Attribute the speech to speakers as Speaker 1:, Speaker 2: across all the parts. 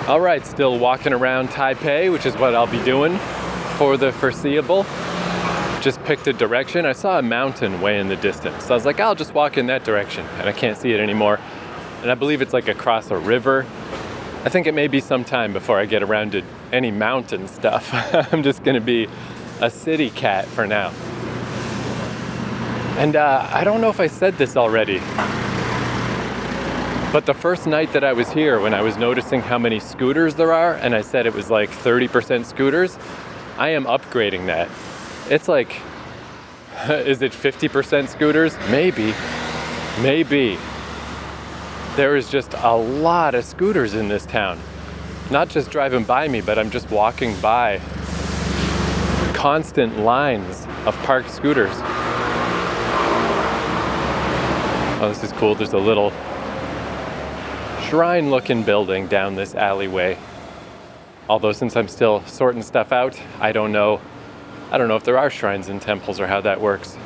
Speaker 1: All right, still walking around Taipei, which is what I'll be doing for the foreseeable. Just picked a direction. I saw a mountain way in the distance. So I was like, I'll just walk in that direction, and I can't see it anymore. And I believe it's like across a river. I think it may be some time before I get around to any mountain stuff. I'm just gonna be a city cat for now. And I don't know if I said this already, but the first night that I was here, when I was noticing how many scooters there are, and I said it was like 30% scooters, I am upgrading that. It's like, is it 50% scooters? Maybe. There is just a lot of scooters in this town. Not just driving by me, but I'm just walking by constant lines of parked scooters. Oh, this is cool. There's a little shrine-looking building down this alleyway. Although since I'm still sorting stuff out, I don't know if there are shrines and temples or how that works.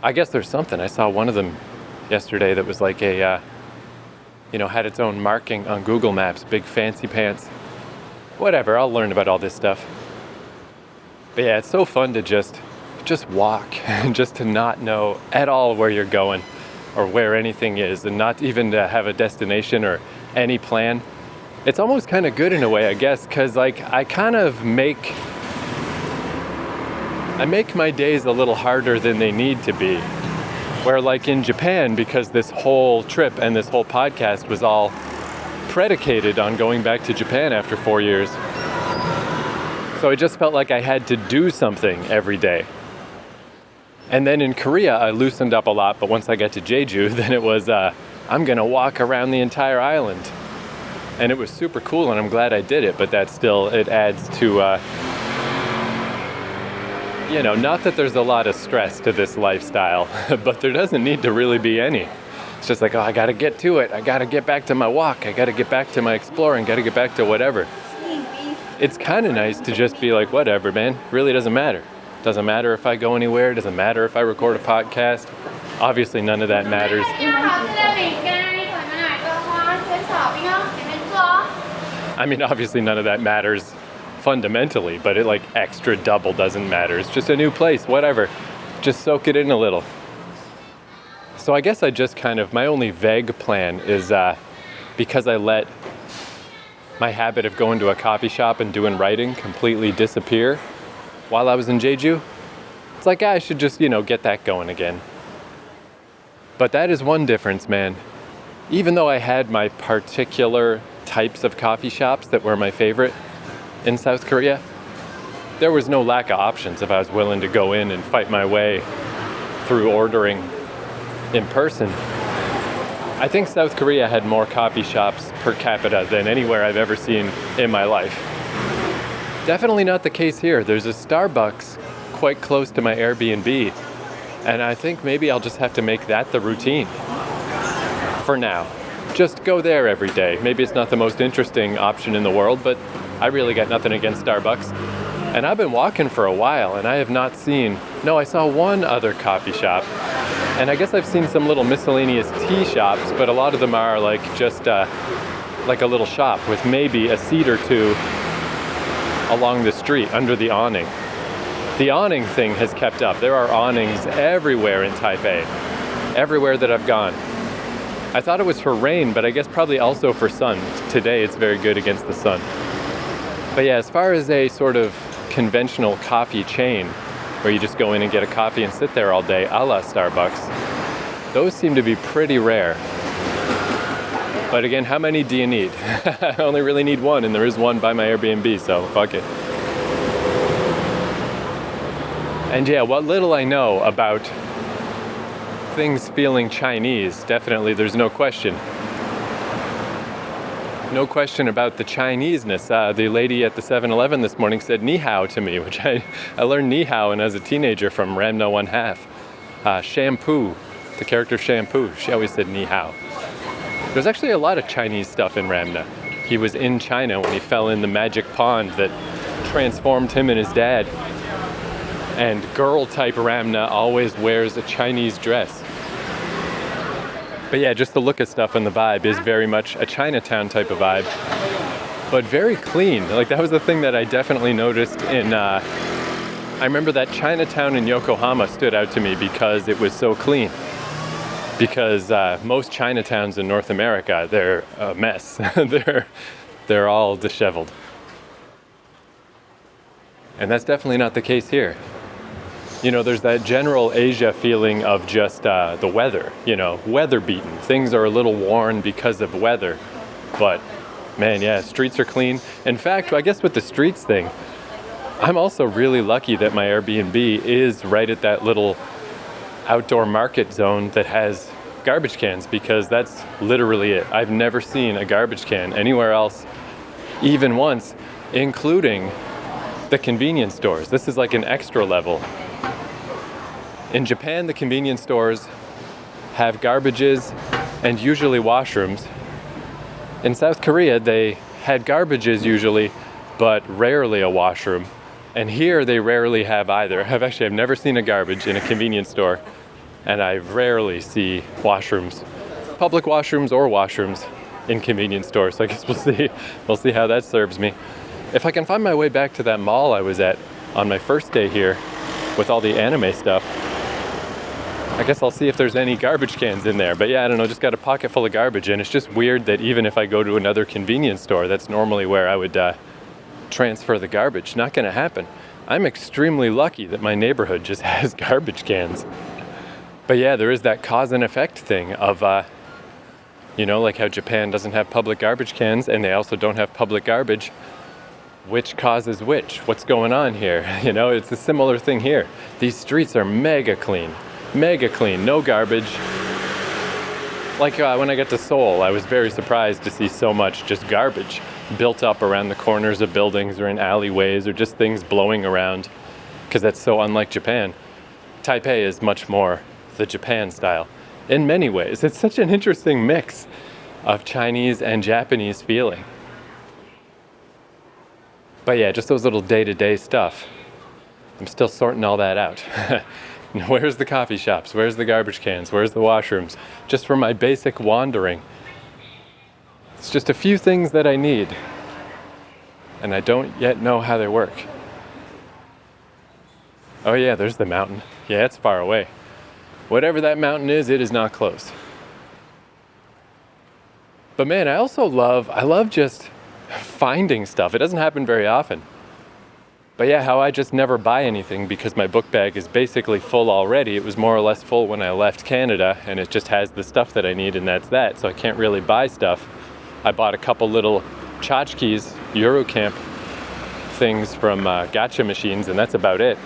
Speaker 1: I guess there's something. I saw one of them yesterday that was like a, had its own marking on Google Maps, big fancy pants. Whatever, I'll learn about all this stuff. But yeah, it's so fun to just walk and just to not know at all where you're going or where anything is, and not even to have a destination or any plan. It's almost kind of good in a way, I guess, because like I make my days a little harder than they need to be. Where like in Japan, because this whole trip and this whole podcast was all predicated on going back to Japan after 4 years. So I just felt like I had to do something every day. And then in Korea, I loosened up a lot, but once I got to Jeju, then it was, I'm gonna walk around the entire island. And it was super cool, and I'm glad I did it, but that still, it adds to, not that there's a lot of stress to this lifestyle, but there doesn't need to really be any. It's just like, I gotta get to it. I gotta get back to my walk. I gotta get back to my exploring. Gotta get back to whatever. It's kind of nice to just be like, whatever, man. Really doesn't matter. Doesn't matter if I go anywhere. Doesn't matter if I record a podcast. Obviously, none of that matters. I mean, obviously, none of that matters fundamentally, but it like extra double doesn't matter. It's just a new place, whatever. Just soak it in a little. So I guess I just my only vague plan is because I let my habit of going to a coffee shop and doing writing completely disappear while I was in Jeju. It's like, I should just, get that going again. But that is one difference, man. Even though I had my particular types of coffee shops that were my favorite in South Korea, there was no lack of options if I was willing to go in and fight my way through ordering in person. I think South Korea had more coffee shops per capita than anywhere I've ever seen in my life. Definitely not the case here. There's a Starbucks quite close to my Airbnb, and I think maybe I'll just have to make that the routine for now. Just go there every day. Maybe it's not the most interesting option in the world, but I really got nothing against Starbucks. And I've been walking for a while, and I have not seen... No, I saw one other coffee shop, and I guess I've seen some little miscellaneous tea shops, but a lot of them are like just like a little shop with maybe a seat or two along the street under the awning. The awning thing has kept up. There are awnings everywhere in Taipei, everywhere that I've gone. I thought it was for rain, but I guess probably also for sun. Today it's very good against the sun. But yeah, as far as a sort of conventional coffee chain, where you just go in and get a coffee and sit there all day, a la Starbucks, those seem to be pretty rare. But again, how many do you need? I only really need one, and there is one by my Airbnb, so fuck it. And yeah, what little I know about things feeling Chinese, definitely there's no question. No question about the Chineseness. The lady at the 7-Eleven this morning said ni hao to me, which I learned ni hao and as a teenager from Ramna 1/2. Shampoo, the character Shampoo, she always said ni hao. There's actually a lot of Chinese stuff in Ramna. He was in China when he fell in the magic pond that transformed him and his dad. And girl-type Ramna always wears a Chinese dress. But yeah, just the look of stuff and the vibe is very much a Chinatown type of vibe, but very clean. Like that was the thing that I definitely noticed in, I remember that Chinatown in Yokohama stood out to me because it was so clean. Because most Chinatowns in North America, they're a mess. they're all disheveled. And that's definitely not the case here. You know, there's that general Asia feeling of just the weather, you know, weather beaten. Things are a little worn because of weather. But man, yeah, streets are clean. In fact, I guess with the streets thing, I'm also really lucky that my Airbnb is right at that little outdoor market zone that has garbage cans, because that's literally it. I've never seen a garbage can anywhere else, even once, including the convenience stores. This is like an extra level. In Japan, the convenience stores have garbages and usually washrooms. In South Korea, they had garbages usually, but rarely a washroom. And here they rarely have either. I've never seen a garbage in a convenience store, and I rarely see washrooms, public washrooms or washrooms in convenience stores. So I guess we'll see how that serves me. If I can find my way back to that mall I was at on my first day here with all the anime stuff, I guess I'll see if there's any garbage cans in there. But yeah, I don't know, just got a pocket full of garbage, and it's just weird that even if I go to another convenience store, that's normally where I would transfer the garbage. Not gonna happen. I'm extremely lucky that my neighborhood just has garbage cans. But yeah, there is that cause and effect thing of, you know, like how Japan doesn't have public garbage cans and they also don't have public garbage. Which causes which? What's going on here? You know, it's a similar thing here. These streets are mega clean, no garbage. Like when I got to Seoul, I was very surprised to see so much just garbage built up around the corners of buildings or in alleyways or just things blowing around, because that's so unlike Japan. Taipei is much more the Japan style in many ways. It's such an interesting mix of Chinese and Japanese feeling. But yeah, just those little day-to-day stuff. I'm still sorting all that out. Where's the coffee shops? Where's the garbage cans? Where's the washrooms? Just for my basic wandering. It's just a few things that I need, and I don't yet know how they work. Oh yeah, there's the mountain. Yeah, it's far away. Whatever that mountain is, it is not close. But man, I love just finding stuff. It doesn't happen very often. But yeah, how I just never buy anything because my book bag is basically full already. It was more or less full when I left Canada, and it just has the stuff that I need, and that's that. So I can't really buy stuff. I bought a couple little tchotchkes, Eurocamp things from gacha machines, and that's about it.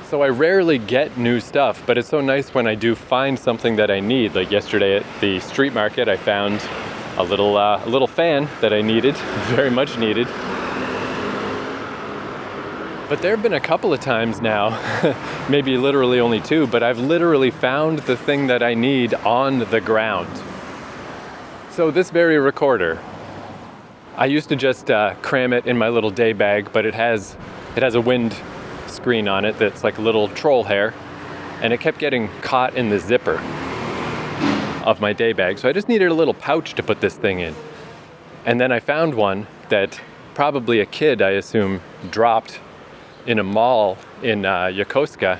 Speaker 1: So I rarely get new stuff, but it's so nice when I do find something that I need. Like yesterday at the street market, I found a little fan that I needed, very much needed. But there have been a couple of times now, maybe literally only two, but I've literally found the thing that I need on the ground. So this very recorder, I used to just cram it in my little day bag, but it has a wind screen on it that's like a little troll hair, and it kept getting caught in the zipper of my day bag. So I just needed a little pouch to put this thing in. And then I found one that probably a kid, I assume, dropped in a mall in Yokosuka,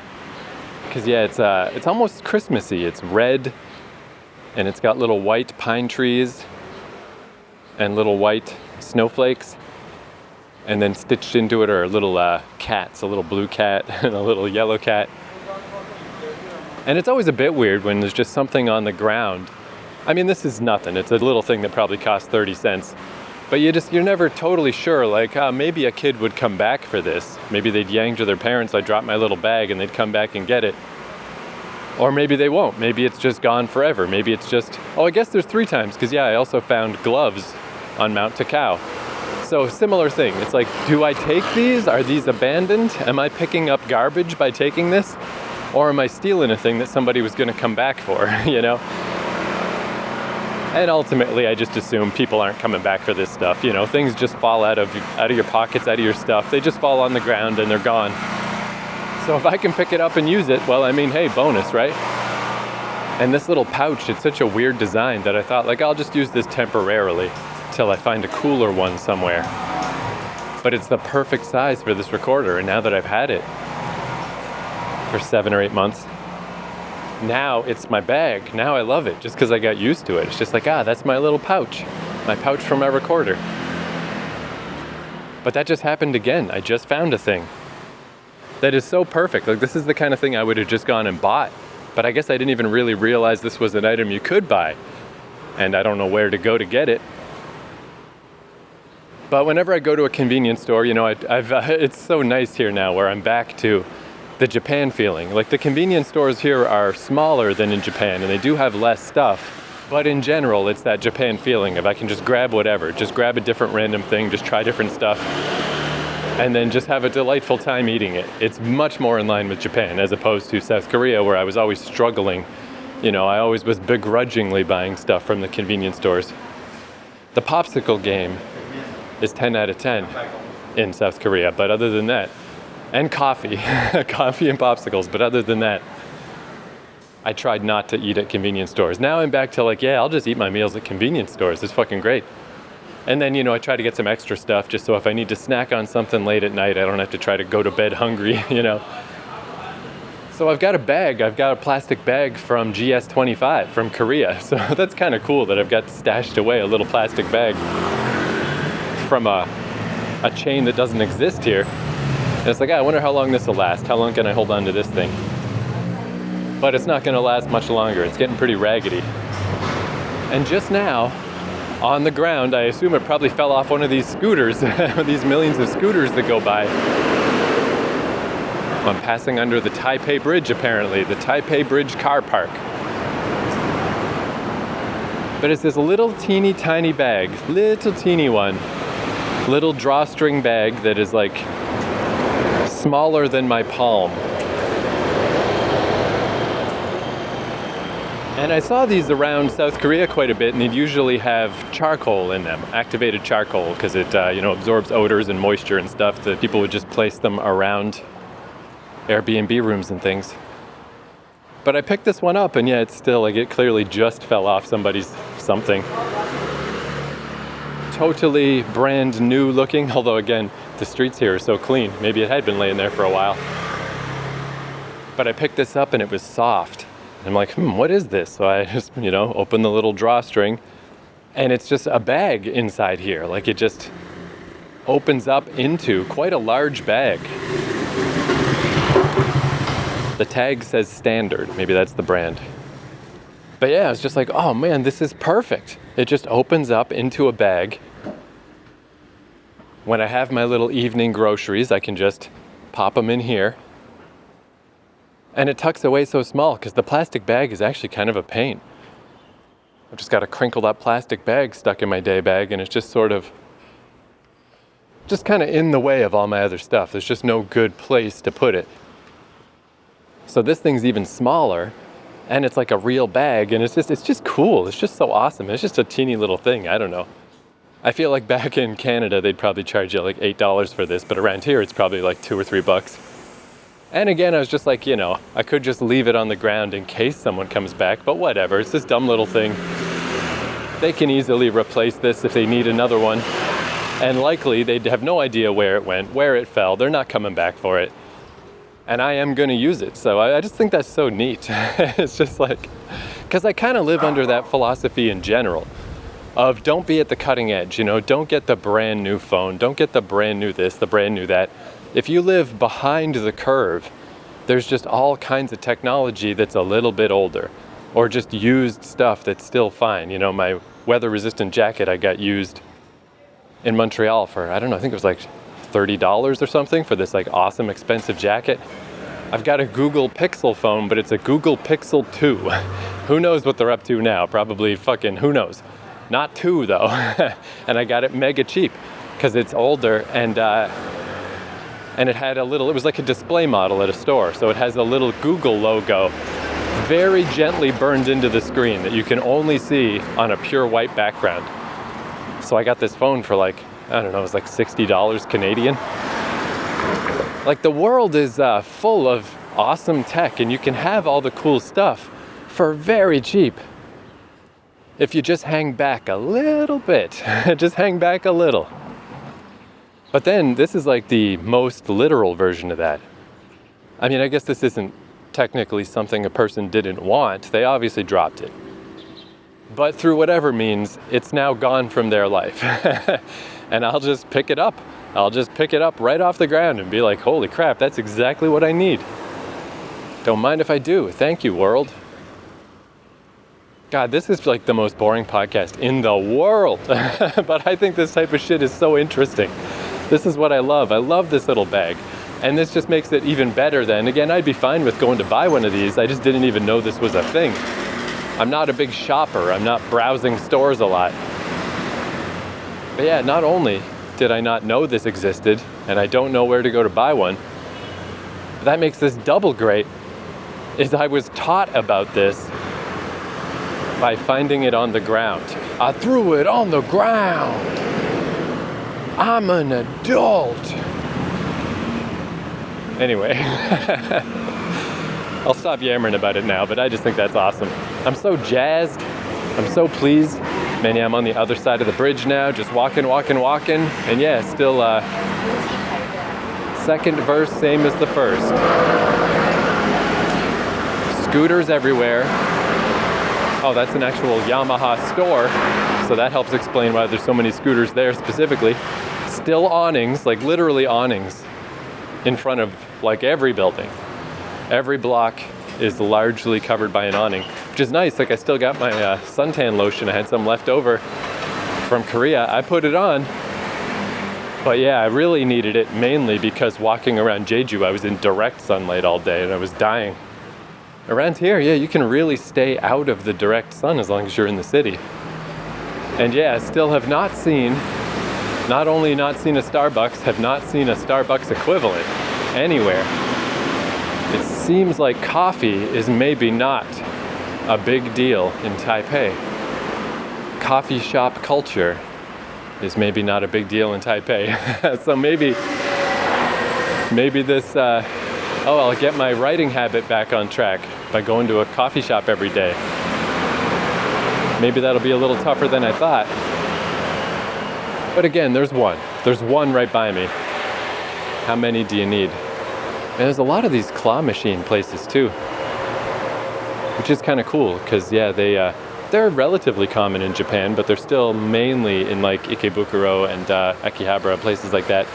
Speaker 1: because yeah, it's almost Christmassy. It's red, and it's got little white pine trees and little white snowflakes, and then stitched into it are little cats, a little blue cat and a little yellow cat. And it's always a bit weird when there's just something on the ground. I mean, this is nothing. It's a little thing that probably costs 30 cents. But you're never totally sure, like, maybe a kid would come back for this. Maybe they'd yang to their parents, I dropped my little bag, and they'd come back and get it. Or maybe they won't. Maybe it's just gone forever. Maybe it's just, I guess there's 3 times, because yeah, I also found gloves on Mount Takao. So similar thing. It's like, do I take these? Are these abandoned? Am I picking up garbage by taking this? Or am I stealing a thing that somebody was gonna come back for, you know? And ultimately, I just assume people aren't coming back for this stuff. You know, things just fall out of your pockets, out of your stuff. They just fall on the ground and they're gone. So if I can pick it up and use it, well, I mean, hey, bonus, right? And this little pouch, it's such a weird design that I thought, like, I'll just use this temporarily till I find a cooler one somewhere. But it's the perfect size for this recorder, and now that I've had it for 7 or 8 months, now it's my bag. Now I love it just because I got used to it. It's just like, that's my little pouch. My pouch for my recorder. But that just happened again. I just found a thing that is so perfect. Like, this is the kind of thing I would have just gone and bought. But I guess I didn't even really realize this was an item you could buy. And I don't know where to go to get it. But whenever I go to a convenience store, you know, it's so nice here now where I'm back to the Japan feeling. Like, the convenience stores here are smaller than in Japan, and they do have less stuff. But in general, it's that Japan feeling of I can just grab whatever, just grab a different random thing, just try different stuff, and then just have a delightful time eating it. It's much more in line with Japan as opposed to South Korea, where I was always struggling. You know, I always was begrudgingly buying stuff from the convenience stores. The popsicle game is 10 out of 10 in South Korea, but other than that, and coffee, coffee and popsicles, but other than that, I tried not to eat at convenience stores. Now I'm back to like, I'll just eat my meals at convenience stores. It's fucking great. And then, you know, I try to get some extra stuff just so if I need to snack on something late at night, I don't have to try to go to bed hungry, you know. So I've got a bag. I've got a plastic bag from GS25 from Korea. So that's kind of cool that I've got stashed away a little plastic bag from a chain that doesn't exist here. And it's like, I wonder how long this will last. How long can I hold on to this thing? But it's not going to last much longer. It's getting pretty raggedy. And just now, on the ground, I assume it probably fell off one of these scooters, these millions of scooters that go by. I'm passing under the Taipei Bridge, apparently, the Taipei Bridge car park. But it's this little teeny tiny bag, little teeny one, little drawstring bag that is like smaller than my palm. And I saw these around South Korea quite a bit, and they'd usually have charcoal in them, activated charcoal, because it absorbs odors and moisture and stuff. That people would just place them around Airbnb rooms and things. But I picked this one up, and it's still, like, it clearly just fell off somebody's something. Totally brand new looking, although again, the streets here are so clean. Maybe it had been laying there for a while. But I picked this up and it was soft. I'm like, what is this? So I just, open the little drawstring, and it's just a bag inside here. Like, it just opens up into quite a large bag. The tag says standard. Maybe that's the brand. But yeah, I was just like, oh man, this is perfect. It just opens up into a bag. When I have my little evening groceries, I can just pop them in here. And it tucks away so small because the plastic bag is actually kind of a pain. I've just got a crinkled up plastic bag stuck in my day bag, and it's just sort of just kind of in the way of all my other stuff. There's just no good place to put it. So this thing's even smaller, and it's like a real bag, and it's just cool. It's just so awesome. It's just a teeny little thing. I don't know. I feel like back in Canada, they'd probably charge you like $8 for this, but around here, it's probably like $2 or $3. And again, I was just like, I could just leave it on the ground in case someone comes back, but whatever, it's this dumb little thing. They can easily replace this if they need another one. And likely, they'd have no idea where it went, where it fell. They're not coming back for it. And I am going to use it. So I just think that's so neat. It's just like, because I kind of live under that philosophy in general of don't be at the cutting edge, don't get the brand new phone, don't get the brand new this, the brand new that. If you live behind the curve, there's just all kinds of technology that's a little bit older, or just used stuff that's still fine. My weather-resistant jacket I got used in Montreal for, I think it was like $30 or something for this like awesome expensive jacket. I've got a Google Pixel phone, but it's a Google Pixel 2. Who knows what they're up to now? Probably fucking who knows. Not 2 though. And I got it mega cheap because it's older, and it had it was like a display model at a store. So it has a little Google logo very gently burned into the screen that you can only see on a pure white background. So I got this phone for like, it was like $60 Canadian. Like, the world is full of awesome tech, and you can have all the cool stuff for very cheap. If you just hang back a little bit, just hang back a little. But then this is like the most literal version of that. I mean, I guess this isn't technically something a person didn't want. They obviously dropped it. But through whatever means, it's now gone from their life. And I'll just pick it up. I'll just pick it up right off the ground and be like, holy crap, that's exactly what I need. Don't mind if I do. Thank you, world. God, this is like the most boring podcast in the world. But I think this type of shit is so interesting. This is what I love. I love this little bag. And this just makes it even better then. Again, I'd be fine with going to buy one of these. I just didn't even know this was a thing. I'm not a big shopper. I'm not browsing stores a lot. But yeah, not only did I not know this existed, and I don't know where to go to buy one, but that makes this double great, is I was taught about this by finding it on the ground. I threw it on the ground. I'm an adult. Anyway, I'll stop yammering about it now, but I just think that's awesome. I'm so jazzed. I'm so pleased. Man, yeah, I'm on the other side of the bridge now, just walking. And yeah, still second verse, same as the first. Scooters everywhere. Oh, that's an actual Yamaha store. So that helps explain why there's so many scooters there specifically. Still awnings, like literally awnings, in front of like every building. Every block is largely covered by an awning, which is nice. Like I still got my suntan lotion. I had some left over from Korea. I put it on. But yeah, I really needed it mainly because walking around Jeju, I was in direct sunlight all day and I was dying. Around here, yeah, you can really stay out of the direct sun as long as you're in the city. And yeah, I still have not seen, not only not seen a Starbucks, have not seen a Starbucks equivalent anywhere. It seems like coffee is maybe not a big deal in Taipei. Coffee shop culture is maybe not a big deal in Taipei. So maybe this, I'll get my writing habit back on track by going to a coffee shop every day. Maybe that'll be a little tougher than I thought. But again, there's one. There's one right by me. How many do you need? And there's a lot of these claw machine places too, which is kind of cool because yeah, they're relatively common in Japan, but they're still mainly in like Ikebukuro and Akihabara, places like that.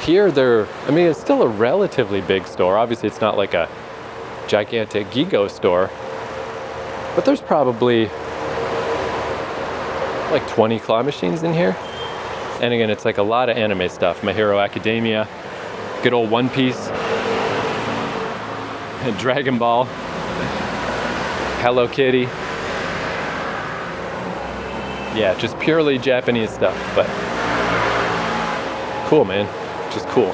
Speaker 1: Here it's still a relatively big store. Obviously it's not like a gigantic Gigo store, but there's probably like 20 claw machines in here. And again, it's like a lot of anime stuff. My Hero Academia, good old One Piece, Dragon Ball, Hello Kitty. Yeah, just purely Japanese stuff, but cool, man. Just cool.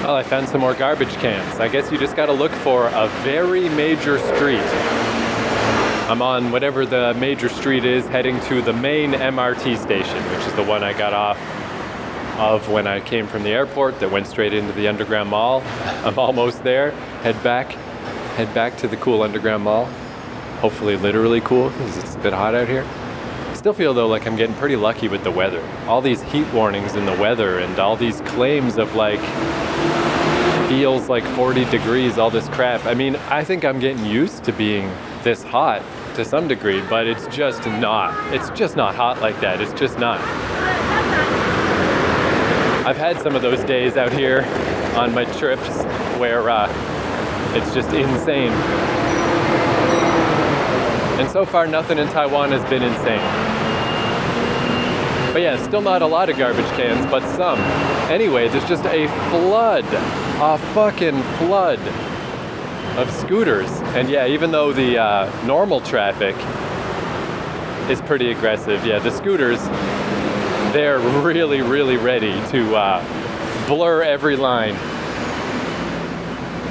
Speaker 1: Well, I found some more garbage cans. I guess you just gotta look for a very major street. I'm on whatever the major street is, heading to the main MRT station, which is the one I got off of when I came from the airport that went straight into the underground mall. I'm almost there. Head back to the cool underground mall. Hopefully literally cool, because it's a bit hot out here. Still feel though like I'm getting pretty lucky with the weather. All these heat warnings in the weather and all these claims of like feels like 40 degrees, all this crap. I mean, I think I'm getting used to being this hot to some degree, but it's just not hot like that. It's just not. I've had some of those days out here on my trips where it's just insane. And so far, nothing in Taiwan has been insane. But yeah, still not a lot of garbage cans, but some. Anyway, there's just a fucking flood of scooters. And yeah, even though the normal traffic is pretty aggressive, yeah, the scooters, they're really, really ready to blur every line.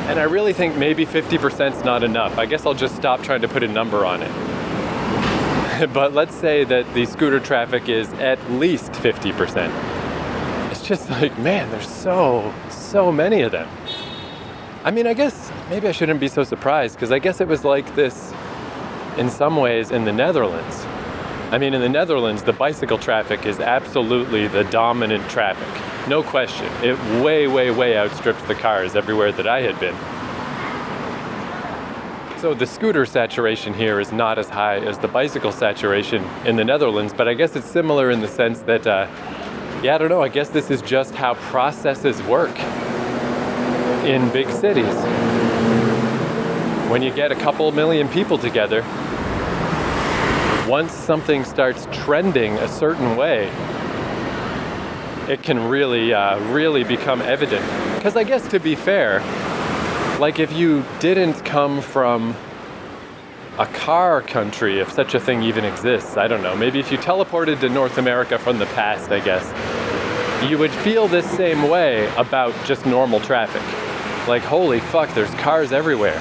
Speaker 1: And I really think maybe 50% is not enough. I guess I'll just stop trying to put a number on it. But let's say that the scooter traffic is at least 50%. It's just like, man, there's so many of them. I mean, I guess maybe I shouldn't be so surprised, because I guess it was like this in some ways in the Netherlands. I mean, in the Netherlands, the bicycle traffic is absolutely the dominant traffic. No question. It way outstrips the cars everywhere that I had been. So the scooter saturation here is not as high as the bicycle saturation in the Netherlands, but I guess it's similar in the sense that, yeah, I don't know, I guess this is just how processes work in big cities. When you get a couple million people together, once something starts trending a certain way, it can really become evident. Because I guess, to be fair, like if you didn't come from a car country, if such a thing even exists, I don't know, maybe if you teleported to North America from the past, I guess, you would feel this same way about just normal traffic. Like, holy fuck, there's cars everywhere.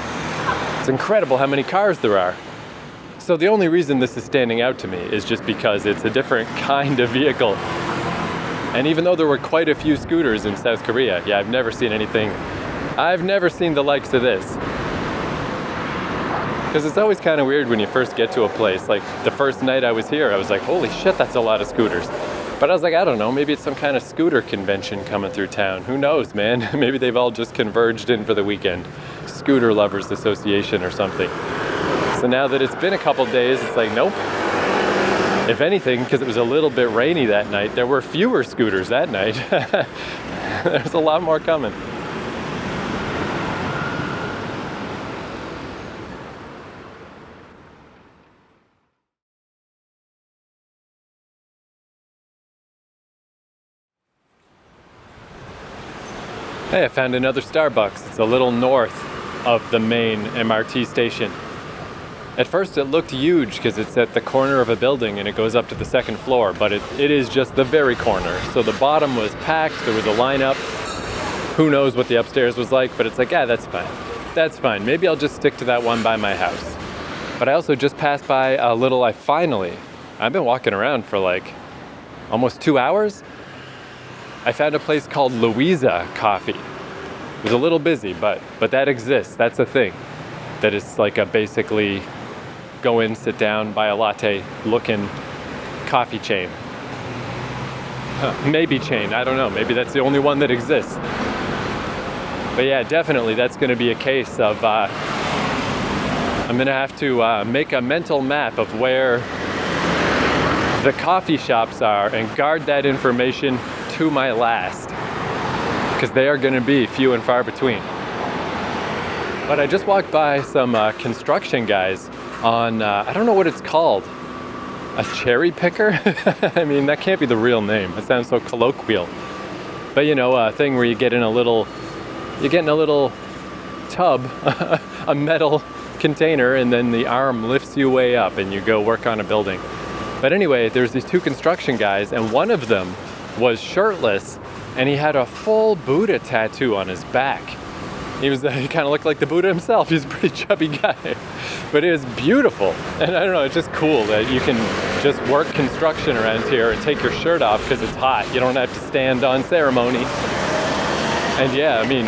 Speaker 1: It's incredible how many cars there are. So the only reason this is standing out to me is just because it's a different kind of vehicle. And even though there were quite a few scooters in South Korea, yeah, I've never seen the likes of this. Because it's always kind of weird when you first get to a place. Like the first night I was here, I was like, holy shit, that's a lot of scooters. But I was like, I don't know, maybe it's some kind of scooter convention coming through town. Who knows, man? Maybe they've all just converged in for the weekend. Scooter Lovers Association or something. So now that it's been a couple days, it's like, nope. If anything, because it was a little bit rainy that night, there were fewer scooters that night. There's a lot more coming. Hey, I found another Starbucks. It's a little north of the main MRT station. At first it looked huge because it's at the corner of a building and it goes up to the second floor, but it is just the very corner. So the bottom was packed, there was a lineup. Who knows what the upstairs was like, but it's like, yeah, that's fine. That's fine. Maybe I'll just stick to that one by my house. But I also just passed by a little, I've been walking around for like almost 2 hours. I found a place called Louisa Coffee. It was a little busy, but that exists. That's a thing. That is like a basically go in, sit down, buy a latte looking coffee chain. Maybe chain, I don't know. Maybe that's the only one that exists. But yeah, definitely that's going to be a case of I'm going to have to make a mental map of where the coffee shops are and guard that information to my last, because they are going to be few and far between. But I just walked by some construction guys on, I don't know what it's called, a cherry picker? I mean, that can't be the real name. It sounds so colloquial. But you know, a thing where you get in a little tub, a metal container, and then the arm lifts you way up and you go work on a building. But anyway, there's these two construction guys, and one of them was shirtless, and he had a full Buddha tattoo on his back. He kind of looked like the Buddha himself. He's a pretty chubby guy, but it was beautiful. And I don't know, it's just cool that you can just work construction around here and take your shirt off because it's hot. You don't have to stand on ceremony. And yeah, I mean,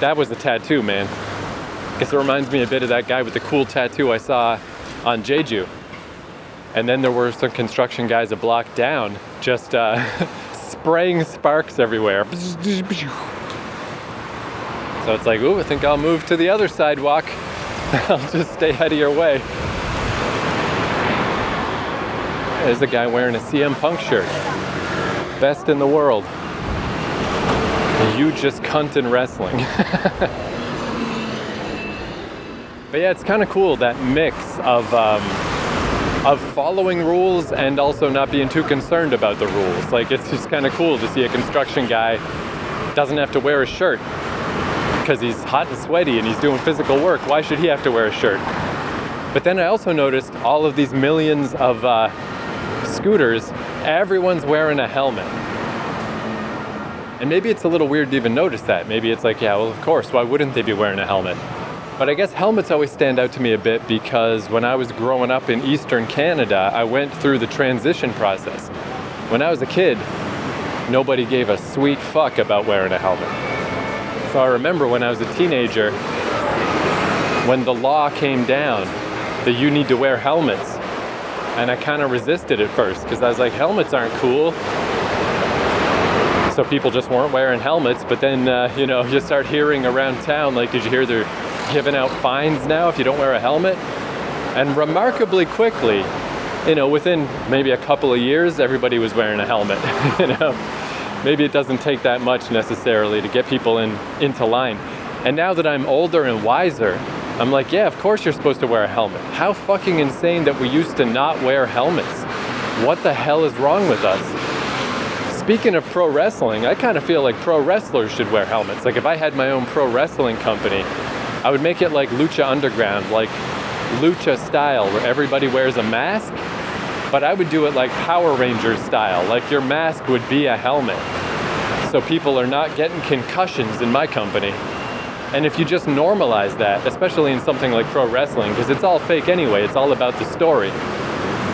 Speaker 1: that was a tattoo, man. I guess it reminds me a bit of that guy with the cool tattoo I saw on Jeju. And then there were some construction guys a block down just spraying sparks everywhere. So it's like, ooh, I think I'll move to the other sidewalk. I'll just stay out of your way. There's a guy wearing a CM Punk shirt. Best in the world. You just cunt in wrestling. But yeah, it's kind of cool, that mix of following rules and also not being too concerned about the rules. Like, it's just kind of cool to see a construction guy doesn't have to wear a shirt because he's hot and sweaty and he's doing physical work. Why should he have to wear a shirt? But then I also noticed all of these millions of scooters, everyone's wearing a helmet. And maybe it's a little weird to even notice that. Maybe it's like, yeah, well, of course, why wouldn't they be wearing a helmet? But I guess helmets always stand out to me a bit because when I was growing up in Eastern Canada, I went through the transition process. When I was a kid, nobody gave a sweet fuck about wearing a helmet. So I remember when I was a teenager, when the law came down that you need to wear helmets, and I kind of resisted at first because I was like, helmets aren't cool. So people just weren't wearing helmets, but then, you start hearing around town, like, did you hear they're giving out fines now if you don't wear a helmet? And remarkably quickly, within maybe a couple of years, everybody was wearing a helmet. Maybe it doesn't take that much necessarily to get people into line. And now that I'm older and wiser, I'm like, yeah, of course you're supposed to wear a helmet. How fucking insane that we used to not wear helmets. What the hell is wrong with us? Speaking of pro wrestling, I kind of feel like pro wrestlers should wear helmets. Like if I had my own pro wrestling company, I would make it like Lucha Underground, like Lucha style, where everybody wears a mask, but I would do it like Power Rangers style, like your mask would be a helmet. So people are not getting concussions in my company. And if you just normalize that, especially in something like pro wrestling, because it's all fake anyway, it's all about the story.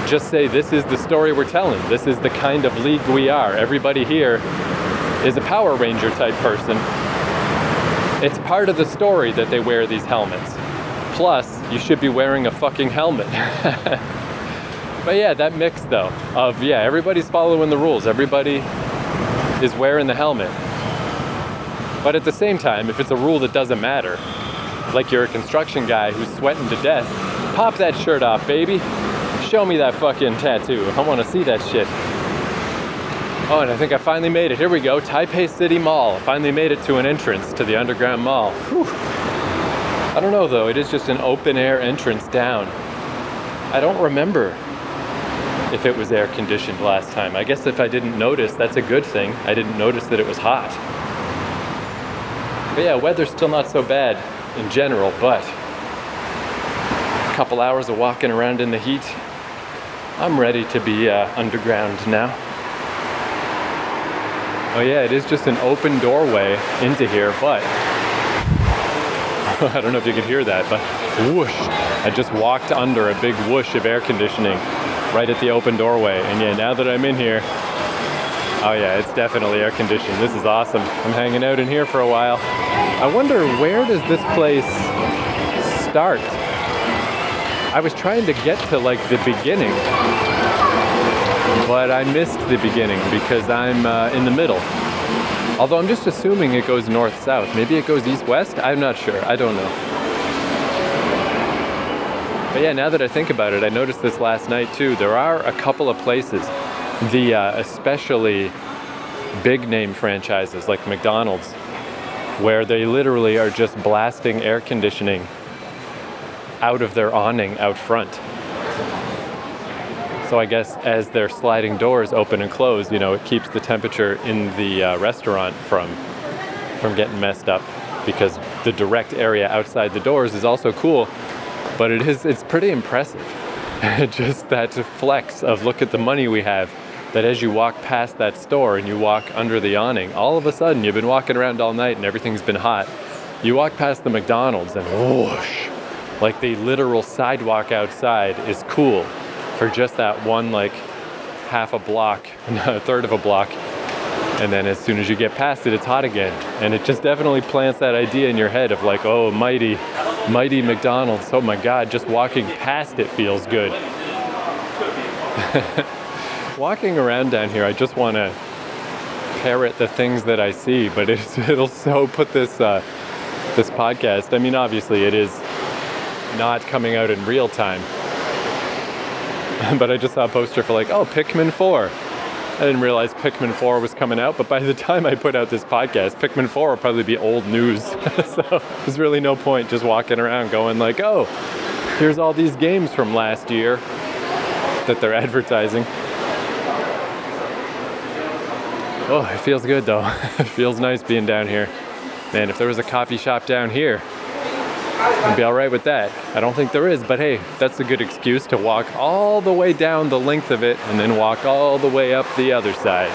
Speaker 1: Just say, this is the story we're telling. This is the kind of league we are. Everybody here is a Power Ranger type person. It's part of the story that they wear these helmets. Plus, you should be wearing a fucking helmet. But yeah, that mix though, of everybody's following the rules. Everybody is wearing the helmet. But at the same time, if it's a rule that doesn't matter, like you're a construction guy who's sweating to death, pop that shirt off, baby. Show me that fucking tattoo. I want to see that shit. Oh, and I think I finally made it. Here we go. Taipei City Mall. I finally made it to an entrance to the underground mall. Whew. I don't know though. It is just an open air entrance down. I don't remember if it was air conditioned last time. I guess if I didn't notice, that's a good thing. I didn't notice that it was hot. But yeah, weather's still not so bad in general, but a couple hours of walking around in the heat, I'm ready to be underground now. Oh yeah, it is just an open doorway into here, but I don't know if you can hear that, but whoosh, I just walked under a big whoosh of air conditioning right at the open doorway. And yeah, now that I'm in here, oh yeah, it's definitely air conditioned. This is awesome. I'm hanging out in here for a while. I wonder, where does this place start? I was trying to get to like the beginning, but I missed the beginning because I'm in the middle. Although I'm just assuming it goes north-south. Maybe it goes east-west? I'm not sure. I don't know. But yeah, now that I think about it, I noticed this last night too. There are a couple of places, the especially big name franchises like McDonald's, where they literally are just blasting air conditioning out of their awning out front. So I guess as their sliding doors open and close, it keeps the temperature in the restaurant from getting messed up, because the direct area outside the doors is also cool, but it's pretty impressive. Just that flex of, look at the money we have, that as you walk past that store and you walk under the awning, all of a sudden you've been walking around all night and everything's been hot. You walk past the McDonald's and whoosh, like the literal sidewalk outside is cool for just that one, like half a block, a third of a block. And then as soon as you get past it, it's hot again. And it just definitely plants that idea in your head of like, oh, mighty McDonald's. Oh my God, just walking past it feels good. Walking around down here, I just want to parrot the things that I see, but it'll so put this podcast. I mean, obviously it is not coming out in real time, but I just saw a poster for like, oh, Pikmin 4. I didn't realize Pikmin 4 was coming out, but by the time I put out this podcast, Pikmin 4 will probably be old news. So there's really no point just walking around going like, oh, here's all these games from last year that they're advertising. Oh, it feels good though. It feels nice being down here. Man, if there was a coffee shop down here, I'd be all right with that. I don't think there is, but hey, that's a good excuse to walk all the way down the length of it and then walk all the way up the other side.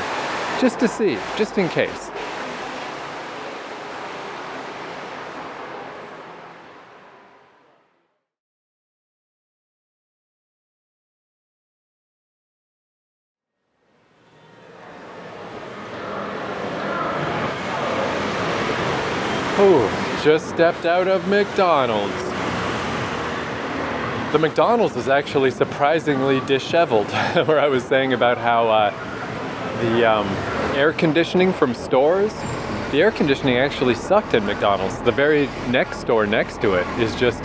Speaker 1: Just to see, just in case. Ooh, just stepped out of McDonald's. The McDonald's is actually surprisingly disheveled, where I was saying about how the air conditioning from stores, the air conditioning actually sucked at McDonald's. The very next store next to it is just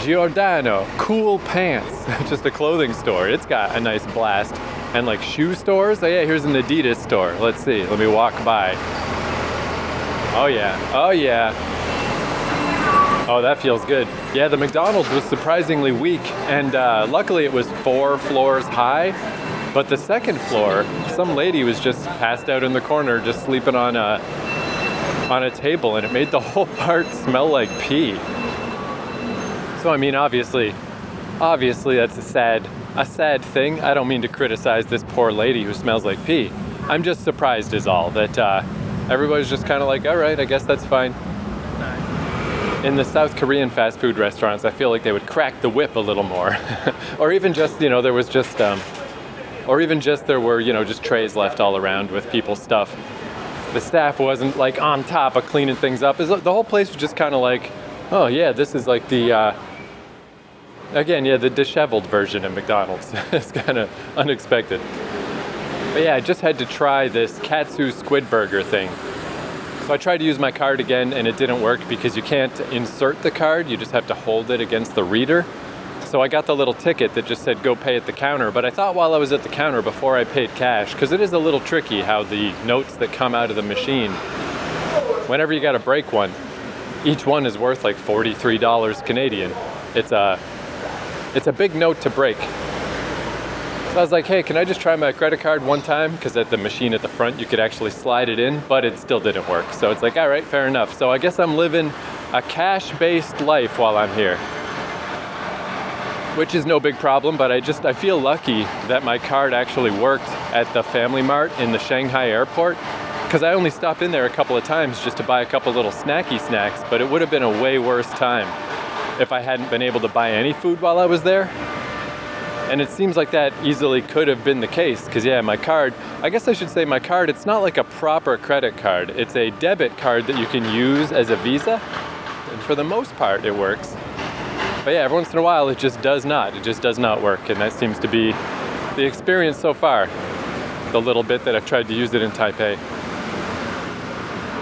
Speaker 1: Giordano, Cool Pants, just a clothing store. It's got a nice blast. And like shoe stores, oh yeah, here's an Adidas store. Let's see, let me walk by. Oh yeah, oh yeah. Oh, that feels good. Yeah, the McDonald's was surprisingly weak, and luckily it was 4 floors high. But the second floor, some lady was just passed out in the corner, just sleeping on a table, and it made the whole part smell like pee. So I mean, obviously that's a sad thing. I don't mean to criticize this poor lady who smells like pee. I'm just surprised is all that everybody's just kind of like, all right, I guess that's fine. In the South Korean fast food restaurants, I feel like they would crack the whip a little more. Or even just, there was just, there were, just trays left all around with people's stuff. The staff wasn't like on top of cleaning things up. The whole place was just kind of like, oh yeah, this is like the, the disheveled version of McDonald's. It's kind of unexpected. But yeah, I just had to try this katsu squid burger thing. So I tried to use my card again, and it didn't work because you can't insert the card. You just have to hold it against the reader. So I got the little ticket that just said go pay at the counter. But I thought while I was at the counter before I paid cash, because it is a little tricky how the notes that come out of the machine, whenever you got to break one, each one is worth like $43 Canadian. It's a big note to break. So I was like, hey, can I just try my credit card one time? Because at the machine at the front, you could actually slide it in, but it still didn't work. So it's like, all right, fair enough. So I guess I'm living a cash-based life while I'm here, which is no big problem, but I feel lucky that my card actually worked at the Family Mart in the Shanghai airport, because I only stopped in there a couple of times just to buy a couple little snacky snacks, but it would have been a way worse time if I hadn't been able to buy any food while I was there. And it seems like that easily could have been the case, because yeah, my card, I guess I should say my card, it's not like a proper credit card. It's a debit card that you can use as a Visa, and for the most part it works. But yeah, every once in a while it just does not work, and that seems to be the experience so far, the little bit that I've tried to use it in Taipei.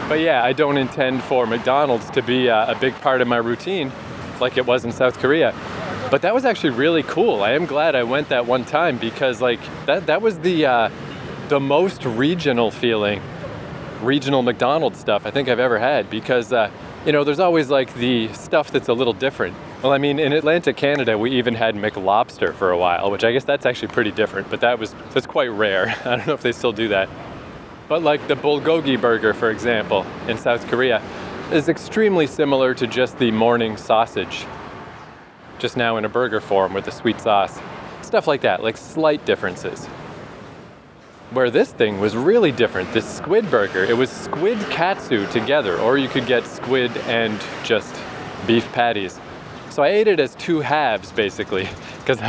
Speaker 1: But yeah, I don't intend for McDonald's to be a big part of my routine like it was in South Korea. But that was actually really cool. I am glad I went that one time, because like that was the most regional feeling, regional McDonald's stuff I think I've ever had, because there's always like the stuff that's a little different. Well, I mean, in Atlantic Canada, we even had McLobster for a while, which I guess that's actually pretty different, but that's quite rare. I don't know if they still do that. But like the bulgogi burger, for example, in South Korea, is extremely similar to just the morning sausage, just now in a burger form with the sweet sauce. Stuff like that, like slight differences. Where this thing was really different, this squid burger, it was squid katsu together, or you could get squid and just beef patties. So I ate it as 2 halves, basically, because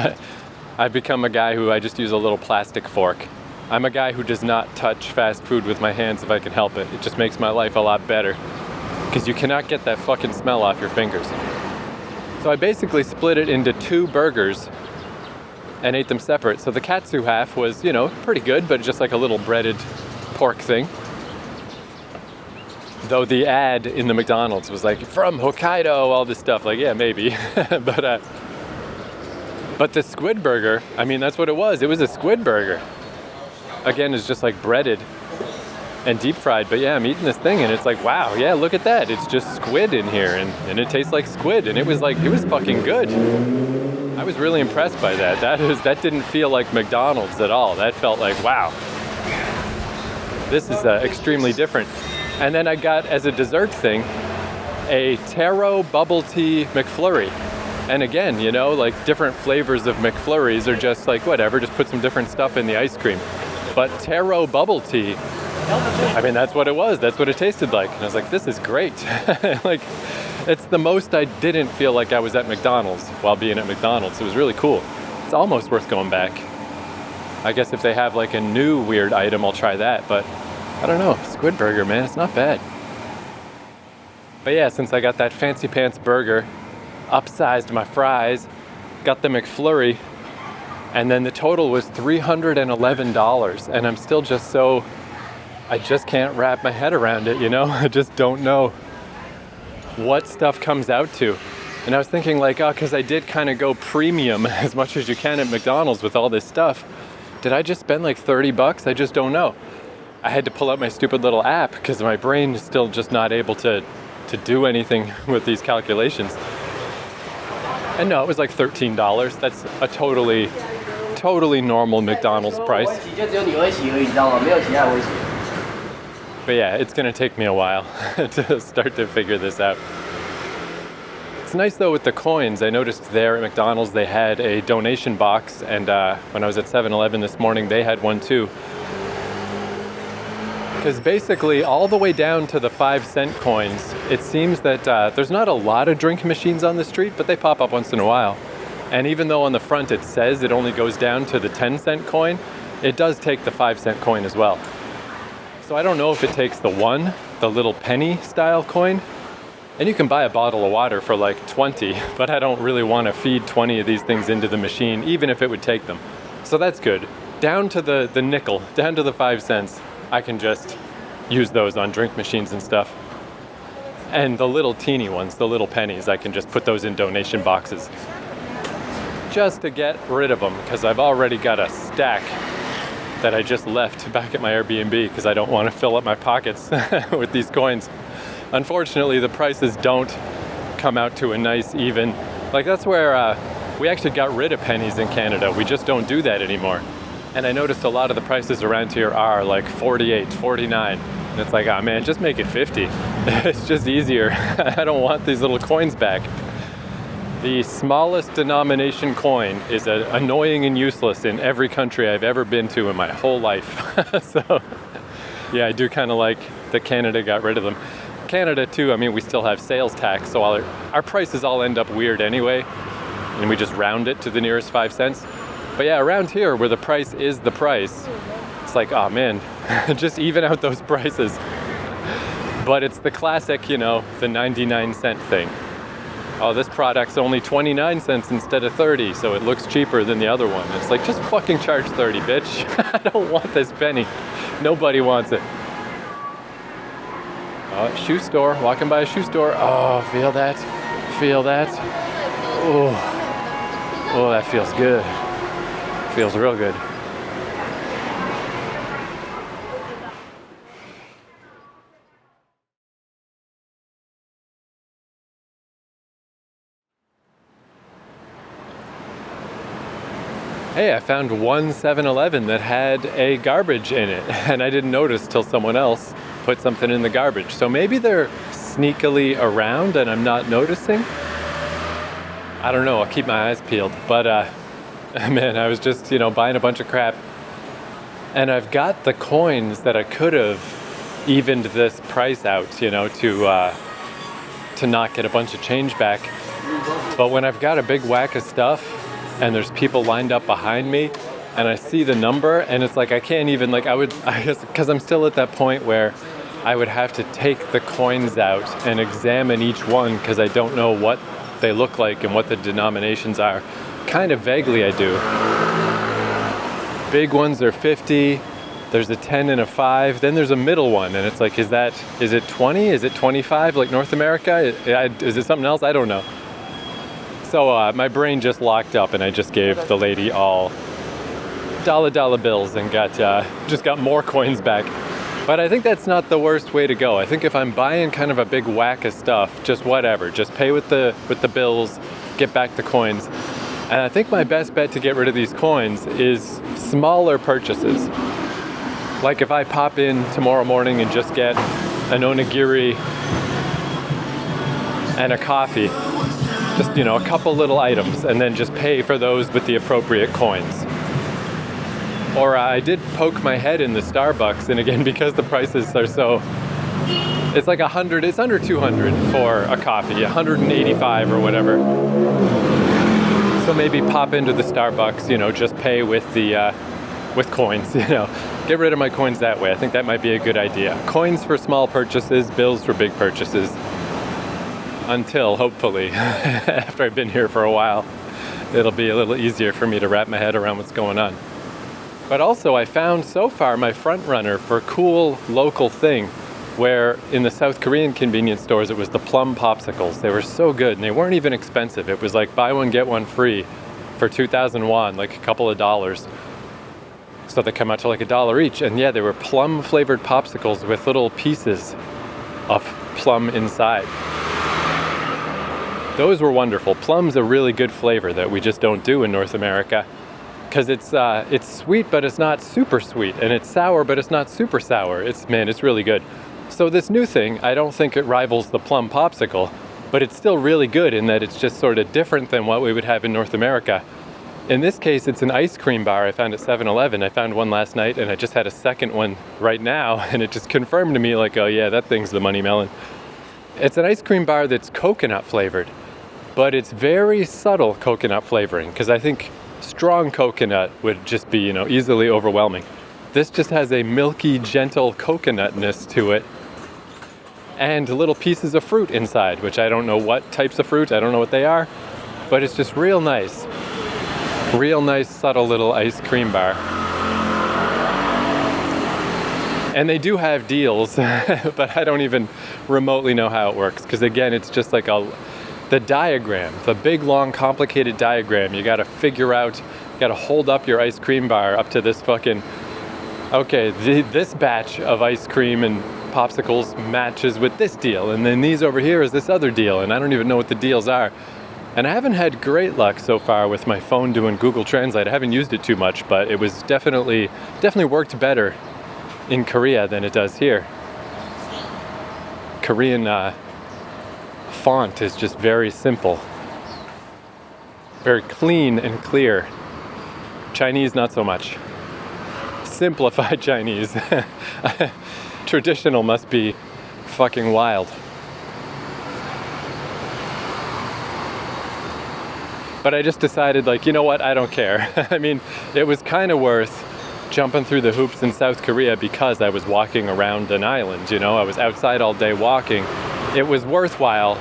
Speaker 1: I've become a guy who I just use a little plastic fork. I'm a guy who does not touch fast food with my hands if I can help it. It just makes my life a lot better, because you cannot get that fucking smell off your fingers. So I basically split it into 2 burgers and ate them separate. So the katsu half was, pretty good, but just like a little breaded pork thing. Though the ad in the McDonald's was like, from Hokkaido, all this stuff. Like, yeah, maybe. But the squid burger, I mean, that's what it was. It was a squid burger. Again, it's just like breaded and deep fried. But yeah, I'm eating this thing and it's like, wow, yeah, look at that. It's just squid in here and it tastes like squid. And it was fucking good. I was really impressed by that. That didn't feel like McDonald's at all. That felt like, wow, this is extremely different. And then I got, as a dessert thing, a taro bubble tea McFlurry. And again, like different flavors of McFlurries are just like, whatever, just put some different stuff in the ice cream. But taro bubble tea, I mean, that's what it was. That's what it tasted like. And I was like, this is great. Like, it's the most I didn't feel like I was at McDonald's while being at McDonald's. It was really cool. It's almost worth going back. I guess if they have like a new weird item, I'll try that. But I don't know. Squid burger, man, it's not bad. But yeah, since I got that fancy pants burger, upsized my fries, got the McFlurry, and then the total was $311. And I'm still just I just can't wrap my head around it, you know? I just don't know what stuff comes out to. And I was thinking like, because I did kind of go premium as much as you can at McDonald's with all this stuff. Did I just spend like $30? I just don't know. I had to pull out my stupid little app because my brain is still just not able to do anything with these calculations. And no, it was like $13. That's a totally normal McDonald's price. But yeah, it's gonna take me a while to start to figure this out. It's nice though with the coins. I noticed there at McDonald's they had a donation box, and when I was at 7-Eleven this morning they had one too. Because basically all the way down to the 5-cent coins, it seems that there's not a lot of drink machines on the street, but they pop up once in a while. And even though on the front it says it only goes down to the 10-cent coin, it does take the 5-cent coin as well. So I don't know if it takes the little penny style coin. And you can buy a bottle of water for like 20, but I don't really want to feed 20 of these things into the machine, even if it would take them. So that's good. Down to the nickel, down to the 5 cents. I can just use those on drink machines and stuff. And the little teeny ones, the little pennies, I can just put those in donation boxes. Just to get rid of them, because I've already got a stack that I just left back at my Airbnb because I don't want to fill up my pockets with these coins. Unfortunately, the prices don't come out to a nice even. Like that's where we actually got rid of pennies in Canada. We just don't do that anymore. And I noticed a lot of the prices around here are like 48, 49. And it's like, oh man, just make it 50. It's just easier. I don't want these little coins back. The smallest denomination coin is annoying and useless in every country I've ever been to in my whole life. So yeah, I do kind of like that Canada got rid of them. Canada too, I mean, we still have sales tax, so our prices all end up weird anyway, and we just round it to the nearest 5 cents. But yeah, around here where the price is the price, it's like, oh man, just even out those prices. But it's the classic, you know, the 99-cent thing. Oh, this product's only 29 cents instead of 30, so it looks cheaper than the other one. It's like, just fucking charge 30, bitch. I don't want this penny. Nobody wants it. Oh, shoe store, walking by a shoe store. Oh, feel that, feel that. Oh, that feels good. Feels real good. Hey, I found one 7-Eleven that had a garbage in it, and I didn't notice till someone else put something in the garbage. So maybe they're sneakily around and I'm not noticing. I don't know, I'll keep my eyes peeled. But man, I was just, buying a bunch of crap. And I've got the coins that I could have evened this price out, to not get a bunch of change back. But when I've got a big whack of stuff and there's people lined up behind me and I see the number and it's like I can't even, I guess because I'm still at that point where I would have to take the coins out and examine each one because I don't know what they look like and what the denominations are. Kind of vaguely I do. Big ones are 50, there's a 10 and a 5, then there's a middle one and it's like, is it 20? Is it 25 like North America? Is it something else? I don't know. So my brain just locked up and I just gave the lady all dollar bills and just got more coins back. But I think that's not the worst way to go. I think if I'm buying kind of a big whack of stuff, just whatever, just pay with the bills, get back the coins. And I think my best bet to get rid of these coins is smaller purchases. Like if I pop in tomorrow morning and just get an onigiri and a coffee, just, a couple little items, and then just pay for those with the appropriate coins. Or I did poke my head in the Starbucks, and again, because the prices are so, it's like 100, it's under 200 for a coffee, 185 or whatever. So maybe pop into the Starbucks, just pay with with coins, Get rid of my coins that way. I think that might be a good idea. Coins for small purchases, bills for big purchases. until, hopefully, after I've been here for a while, it'll be a little easier for me to wrap my head around what's going on. But also, I found so far my front runner for a cool local thing, where in the South Korean convenience stores, it was the plum popsicles. They were so good, and they weren't even expensive. It was like buy one, get one free for 2,000 won, like a couple of dollars. So they come out to like $1 each. And yeah, they were plum flavored popsicles with little pieces of plum inside. Those were wonderful. Plum's a really good flavor that we just don't do in North America, because it's sweet, but it's not super sweet, and it's sour, but it's not super sour. It's really good. So this new thing, I don't think it rivals the plum popsicle, but it's still really good in that it's just sort of different than what we would have in North America. In this case, it's an ice cream bar I found at 7-Eleven. I found one last night, and I just had a second one right now, and it just confirmed to me, like, oh yeah, that thing's the money melon. It's an ice cream bar that's coconut flavored, but it's very subtle coconut flavoring, because I think strong coconut would just be, easily overwhelming. This just has a milky, gentle coconutness to it, and little pieces of fruit inside, which I don't know what types of fruit, I don't know what they are, but it's just real nice. Real nice, subtle little ice cream bar. And they do have deals, but I don't even remotely know how it works, because again, it's just like the diagram, the big, long, complicated diagram. You gotta figure out, you gotta hold up your ice cream bar up to this fucking, okay, this batch of ice cream and popsicles matches with this deal, and then these over here is this other deal, and I don't even know what the deals are. And I haven't had great luck so far with my phone doing Google Translate. I haven't used it too much, but it was definitely worked better in Korea than it does here. Korean font is just very simple, very clean and clear. Chinese, not so much. Simplified Chinese. Traditional must be fucking wild. But I just decided, like, you know what, I don't care. I mean, it was kind of worth jumping through the hoops in South Korea because I was walking around an island, I was outside all day walking. It was worthwhile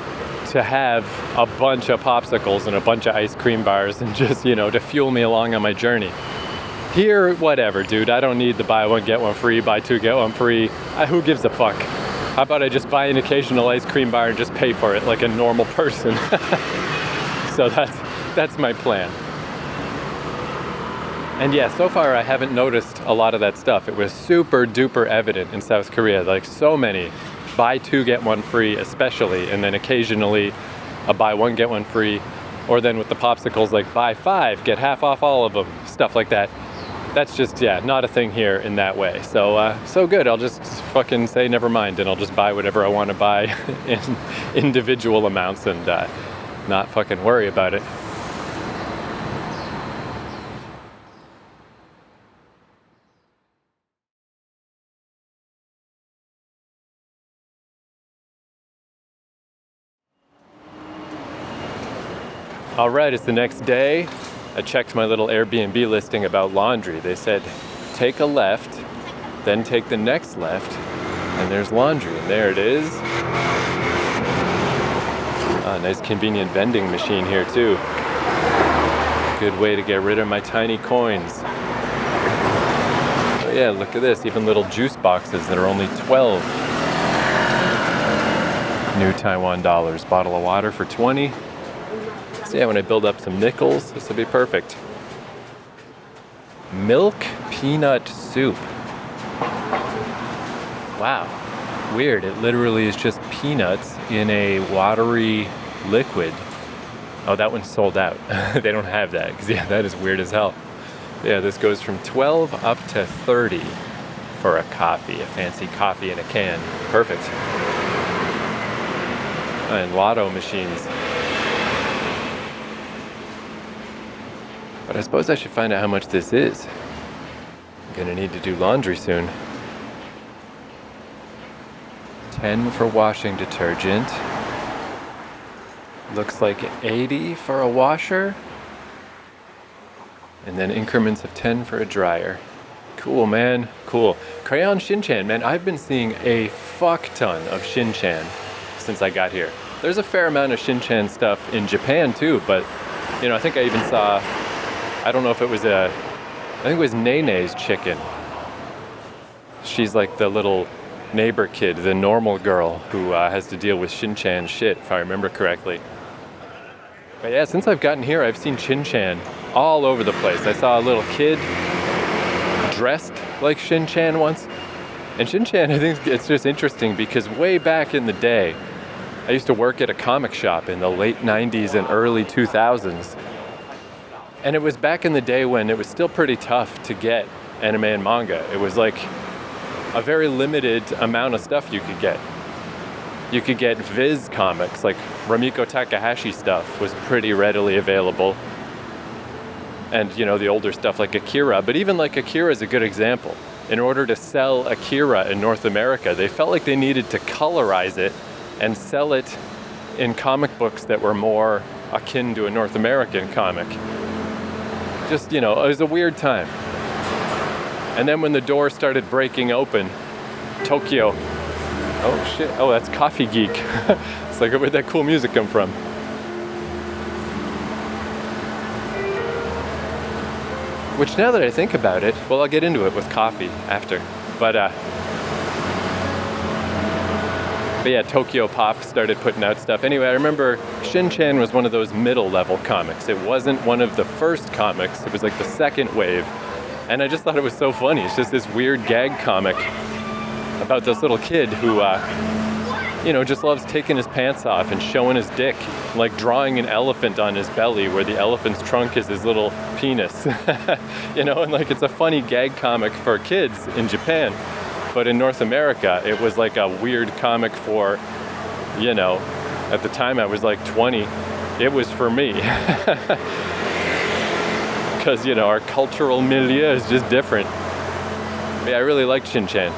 Speaker 1: to have a bunch of popsicles and a bunch of ice cream bars and just, to fuel me along on my journey. Here, whatever, dude, I don't need the buy one, get one free, buy two, get one free. Who gives a fuck? How about I just buy an occasional ice cream bar and just pay for it like a normal person? So that's my plan. And yeah, so far I haven't noticed a lot of that stuff. It was super duper evident in South Korea, like so many. Buy two, get one free, especially, and then occasionally a buy one, get one free, or then with the popsicles, like buy five, get half off all of them, stuff like that. That's just, not a thing here in that way. So good, I'll just fucking say never mind, and I'll just buy whatever I want to buy in individual amounts and not fucking worry about it. All right, it's the next day. I checked my little Airbnb listing about laundry. They said, take a left, then take the next left, and there's laundry. And there it is. Nice convenient vending machine here too. Good way to get rid of my tiny coins. Oh yeah, look at this, even little juice boxes that are only 12 new Taiwan dollars. Bottle of water for 20. So yeah, when I build up some nickels, this will be perfect. Milk peanut soup. Wow, weird. It literally is just peanuts in a watery liquid. Oh, that one's sold out. They don't have that, because that is weird as hell. Yeah, this goes from 12 up to 30 for a coffee, a fancy coffee in a can. Perfect. And lotto machines. But I suppose I should find out how much this is. I'm gonna need to do laundry soon. 10 for washing detergent. Looks like 80 for a washer. And then increments of 10 for a dryer. Cool, man, cool. Crayon Shin-chan, man, I've been seeing a fuck ton of Shin-chan since I got here. There's a fair amount of Shin-chan stuff in Japan too, but I think I even saw, I don't know if it was I think it was Nene's chicken. She's like the little neighbor kid, the normal girl who has to deal with Shin-chan shit, if I remember correctly. But yeah, since I've gotten here, I've seen Shin-chan all over the place. I saw a little kid dressed like Shin-chan once. And Shin-chan, I think it's just interesting because way back in the day, I used to work at a comic shop in the late 90s and early 2000s. And it was back in the day when it was still pretty tough to get anime and manga. It was like a very limited amount of stuff you could get. You could get Viz comics, like Rumiko Takahashi stuff was pretty readily available. And, the older stuff like Akira. But even like Akira is a good example. In order to sell Akira in North America, they felt like they needed to colorize it and sell it in comic books that were more akin to a North American comic. Just, it was a weird time. And then when the door started breaking open, Tokyo. Oh shit, oh that's Coffee Geek. It's like, where'd that cool music come from? Which now that I think about it, well, I'll get into it with coffee after. But yeah, Tokyo Pop started putting out stuff. Anyway, I remember Shin-chan was one of those middle-level comics. It wasn't one of the first comics. It was like the second wave. And I just thought it was so funny. It's just this weird gag comic about this little kid who, just loves taking his pants off and showing his dick, like drawing an elephant on his belly where the elephant's trunk is his little penis. And like it's a funny gag comic for kids in Japan. But in North America, it was like a weird comic for, at the time I was like 20. It was for me. Because, our cultural milieu is just different. But yeah, I really liked Shin-chan.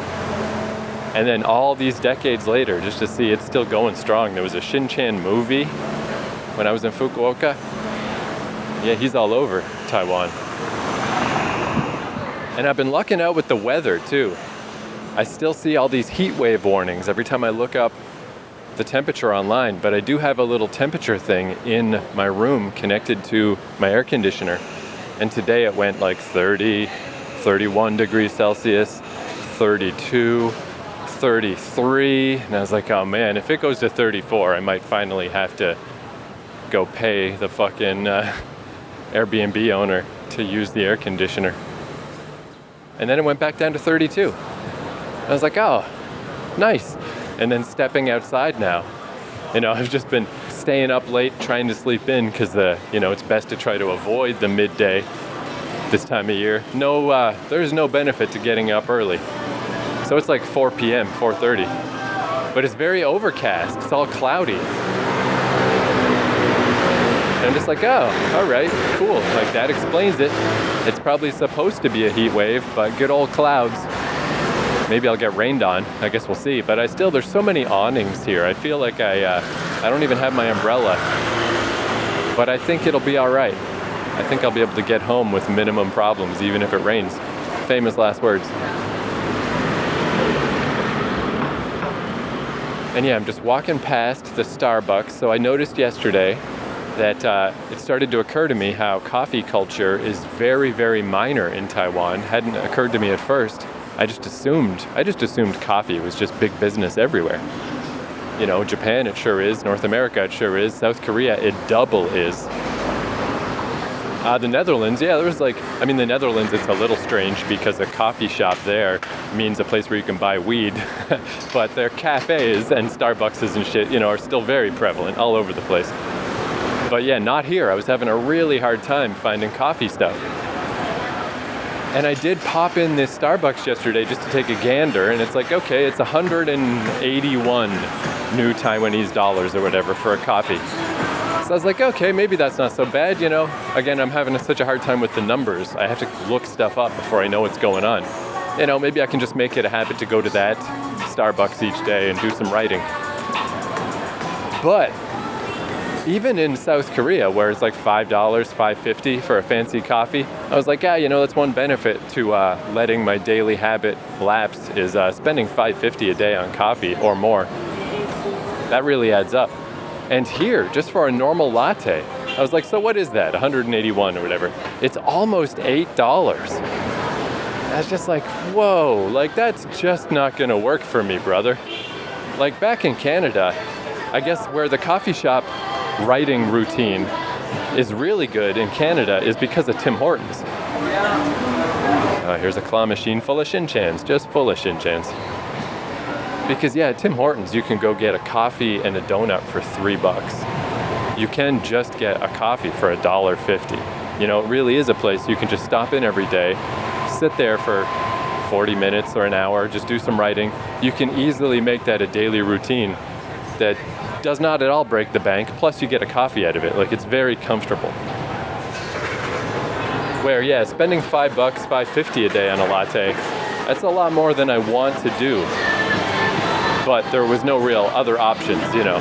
Speaker 1: And then all these decades later, just to see it's still going strong. There was a Shin-chan movie when I was in Fukuoka. Yeah, he's all over Taiwan. And I've been lucking out with the weather, too. I still see all these heat wave warnings every time I look up the temperature online, but I do have a little temperature thing in my room connected to my air conditioner. And today it went like 30, 31 degrees Celsius, 32, 33. And I was like, oh man, if it goes to 34, I might finally have to go pay the fucking Airbnb owner to use the air conditioner. And then it went back down to 32. I was like, oh, nice. And then stepping outside now, I've just been staying up late trying to sleep in because it's best to try to avoid the midday this time of year. No, there's no benefit to getting up early. So it's like 4 p.m., 4:30. But it's very overcast. It's all cloudy. And I'm just like, oh, all right, cool. Like that explains it. It's probably supposed to be a heat wave, but good old clouds. Maybe I'll get rained on. I guess we'll see. But there's so many awnings here. I feel like I don't even have my umbrella. But I think it'll be all right. I think I'll be able to get home with minimum problems, even if it rains. Famous last words. And yeah, I'm just walking past the Starbucks. So I noticed yesterday that it started to occur to me how coffee culture is very, very minor in Taiwan. Hadn't occurred to me at first. I just assumed coffee was just big business everywhere. Japan, it sure is. North America, it sure is. South Korea, it double is. The Netherlands, yeah, the Netherlands, it's a little strange because a coffee shop there means a place where you can buy weed. But their cafes and Starbucks and shit, are still very prevalent all over the place. But yeah, not here. I was having a really hard time finding coffee stuff. And I did pop in this Starbucks yesterday just to take a gander, and it's like, okay, it's 181 new Taiwanese dollars or whatever for a coffee. So I was like, okay, maybe that's not so bad, Again, I'm having such a hard time with the numbers. I have to look stuff up before I know what's going on. Maybe I can just make it a habit to go to that Starbucks each day and do some writing. But even in South Korea, where it's like $5, $5.50 for a fancy coffee, I was like, that's one benefit to letting my daily habit lapse is spending $5.50 a day on coffee or more. That really adds up. And here, just for a normal latte, I was like, so what is that? 181 or whatever. It's almost $8. I was just like, whoa, like that's just not gonna work for me, brother. Like back in Canada, I guess where the coffee shop writing routine is really good in Canada is because of Tim Hortons. Here's a claw machine full of shin-chans, just full of shin-chans. Because yeah, at Tim Hortons, you can go get a coffee and a donut for $3. You can just get a coffee for $1.50. You know, it really is a place you can just stop in every day, sit there for 40 minutes or an hour, just do some writing. You can easily make that a daily routine that does not at all break the bank, plus you get a coffee out of it. Like, it's very comfortable. Where, yeah, spending $5, $5.50 a day on a latte, that's a lot more than I want to do. But there was no real other options, you know.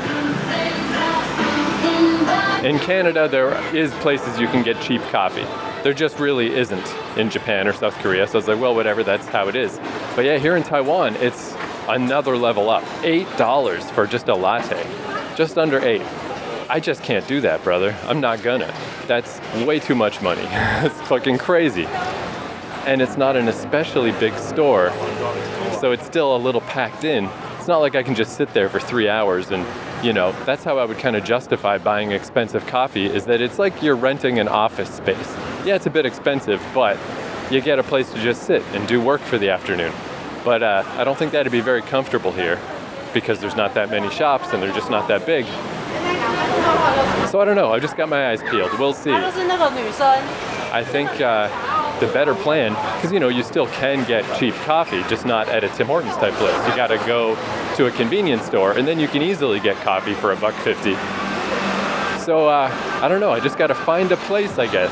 Speaker 1: In Canada, there is places you can get cheap coffee. There just really isn't in Japan or South Korea. So I was like, well, whatever, that's how it is. But yeah, here in Taiwan, it's another level up. $8 for just a latte. Just under $8. I just can't do that, brother. I'm not gonna. That's way too much money. It's fucking crazy. And it's not an especially big store, so it's still a little packed in. It's not like I can just sit there for 3 hours and, you know, that's how I would kind of justify buying expensive coffee, is that it's like you're renting an office space. Yeah, it's a bit expensive, but you get a place to just sit and do work for the afternoon. But I don't think that'd be very comfortable here because there's not that many shops and they're just not that big. So I don't know, I've just got my eyes peeled. We'll see. I think the better plan, because you know, you still can get cheap coffee, just not at a Tim Hortons type place. You gotta go to a convenience store and then you can easily get coffee for $1.50. So I don't know, I just gotta find a place, I guess.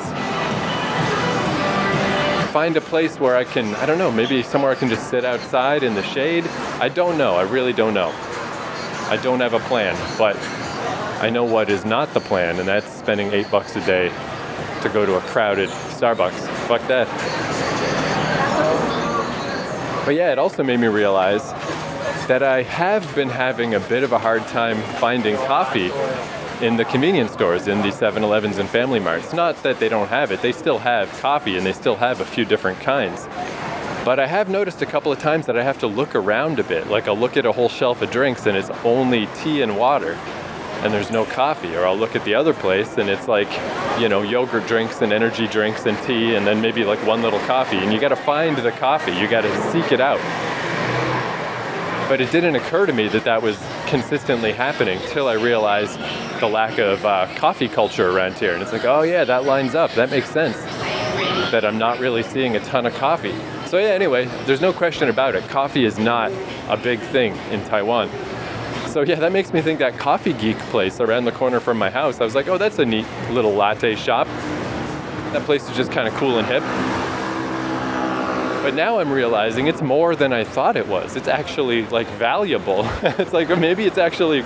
Speaker 1: Find a place where I can, I don't know, maybe somewhere I can just sit outside in the shade. I don't know, I really don't know. I don't have a plan, but I know what is not the plan, and that's spending $8 a day to go to a crowded Starbucks. Fuck that. But yeah, it also made me realize that I have been having a bit of a hard time finding coffee in the convenience stores, in the 7-Elevens and Family Marts. Not that they don't have it, they still have coffee and they still have a few different kinds. But I have noticed a couple of times that I have to look around a bit. Like I'll look at a whole shelf of drinks and it's only tea and water and there's no coffee. Or I'll look at the other place and it's like, you know, yogurt drinks and energy drinks and tea and then maybe like one little coffee. And you gotta find the coffee, you gotta seek it out. But it didn't occur to me that that was consistently happening till I realized the lack of coffee culture around here. And it's like, oh yeah, that lines up, that makes sense. That I'm not really seeing a ton of coffee. So yeah, anyway, there's no question about it. Coffee is not a big thing in Taiwan. So yeah, that makes me think that Coffee Geek place around the corner from my house, I was like, oh, that's a neat little latte shop. That place is just kind of cool and hip. But now I'm realizing it's more than I thought it was. It's actually like valuable. It's like, maybe it's actually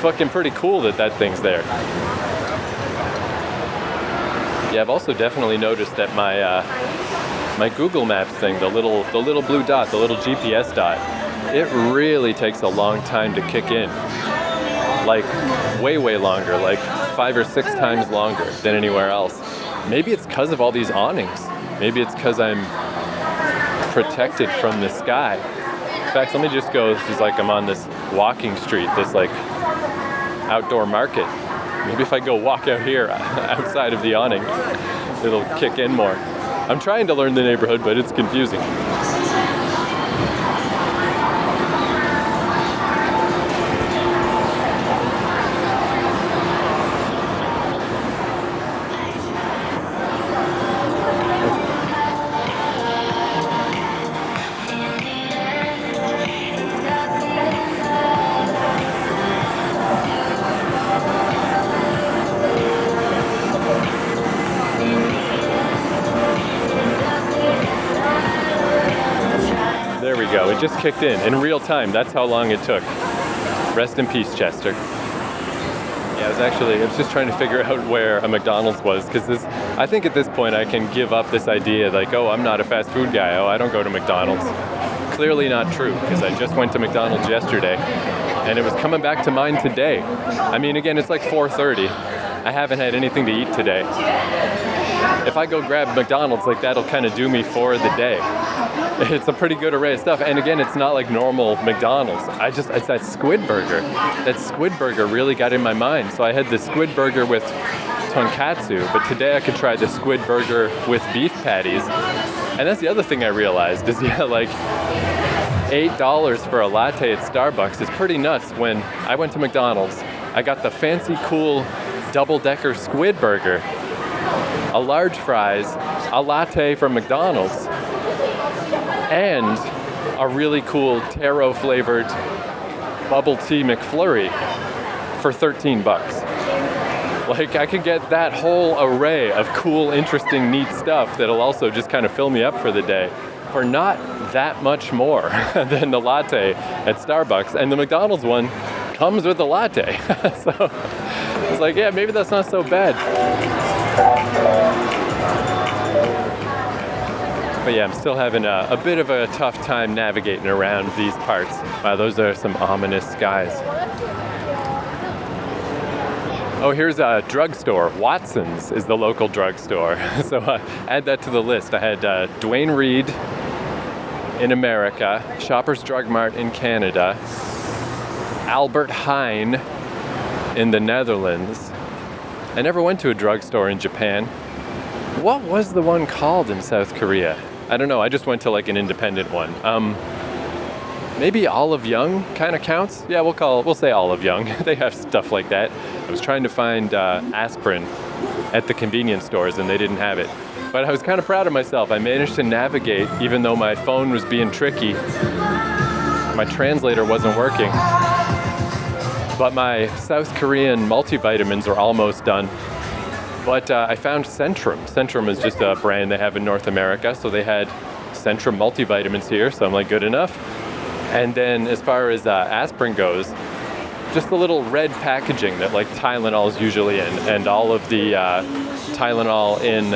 Speaker 1: fucking pretty cool that that thing's there. Yeah, I've also definitely noticed that my Google Maps thing, the little blue dot, the little GPS dot, it really takes a long time to kick in. Like way longer, like 5 or 6 times longer than anywhere else. Maybe it's because of all these awnings. Maybe it's because I'm protected from the sky. In fact, let me just go, this is like I'm on this walking street, this like outdoor market. Maybe if I go walk out here outside of the awning, it'll kick in more. I'm trying to learn the neighborhood, but it's confusing. It just kicked in real time. That's how long it took. Rest in peace, Chester. Yeah, I was just trying to figure out where a McDonald's was, because I think at this point I can give up this idea like, oh, I'm not a fast food guy. Oh, I don't go to McDonald's. Clearly not true, because I just went to McDonald's yesterday and it was coming back to mind today. I mean, again, it's like 4:30. I haven't had anything to eat today. If I go grab McDonald's, like that'll kind of do me for the day. It's a pretty good array of stuff. And again, it's not like normal McDonald's. It's that squid burger. That squid burger really got in my mind. So I had the squid burger with tonkatsu, but today I could try the squid burger with beef patties. And that's the other thing I realized is, like $8 for a latte at Starbucks is pretty nuts. When I went to McDonald's, I got the fancy, cool double-decker squid burger, a large fries, a latte from McDonald's, and a really cool taro-flavored bubble tea McFlurry for $13. Like, I could get that whole array of cool, interesting, neat stuff that'll also just kind of fill me up for the day for not that much more than the latte at Starbucks. And the McDonald's one comes with a latte. So it's like, yeah, maybe that's not so bad. But yeah, I'm still having a bit of a tough time navigating around these parts. Wow, those are some ominous skies. Oh, here's a drugstore. Watson's is the local drugstore. So add that to the list. I had Dwayne Reed in America, Shoppers Drug Mart in Canada, Albert Heijn in the Netherlands. I never went to a drugstore in Japan. What was the one called in South Korea? I don't know. I just went to like an independent one. Maybe Olive Young kind of counts. Yeah, we'll say Olive Young. They have stuff like that. I was trying to find aspirin at the convenience stores and they didn't have it. But I was kind of proud of myself. I managed to navigate even though my phone was being tricky. My translator wasn't working. But my South Korean multivitamins are almost done. But I found Centrum. Centrum is just a brand they have in North America. So they had Centrum multivitamins here. So I'm like, good enough. And then as far as aspirin goes, just the little red packaging that like Tylenol is usually in. And all of the Tylenol in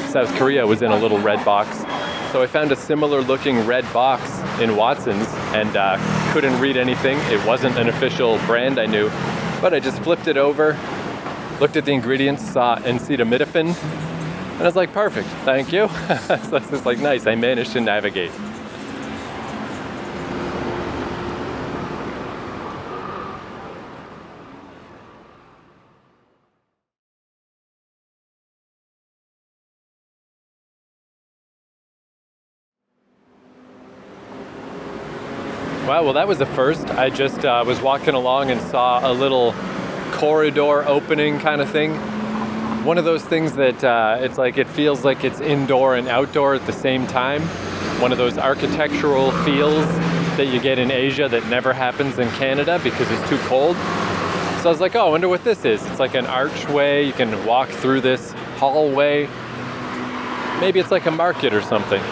Speaker 1: South Korea was in a little red box. So I found a similar looking red box in Watson's and couldn't read anything. It wasn't an official brand I knew, but I just flipped it over, looked at the ingredients, saw acetaminophen, and I was like, perfect, thank you. So it's just like, nice, I managed to navigate. Wow, well that was the first. I just was walking along and saw a little corridor opening kind of thing. One of those things that it's like it feels like it's indoor and outdoor at the same time. One of those architectural feels that you get in Asia that never happens in Canada because it's too cold. So I was like, oh, I wonder what this is. It's like an archway. You can walk through this hallway. Maybe it's like a market or something.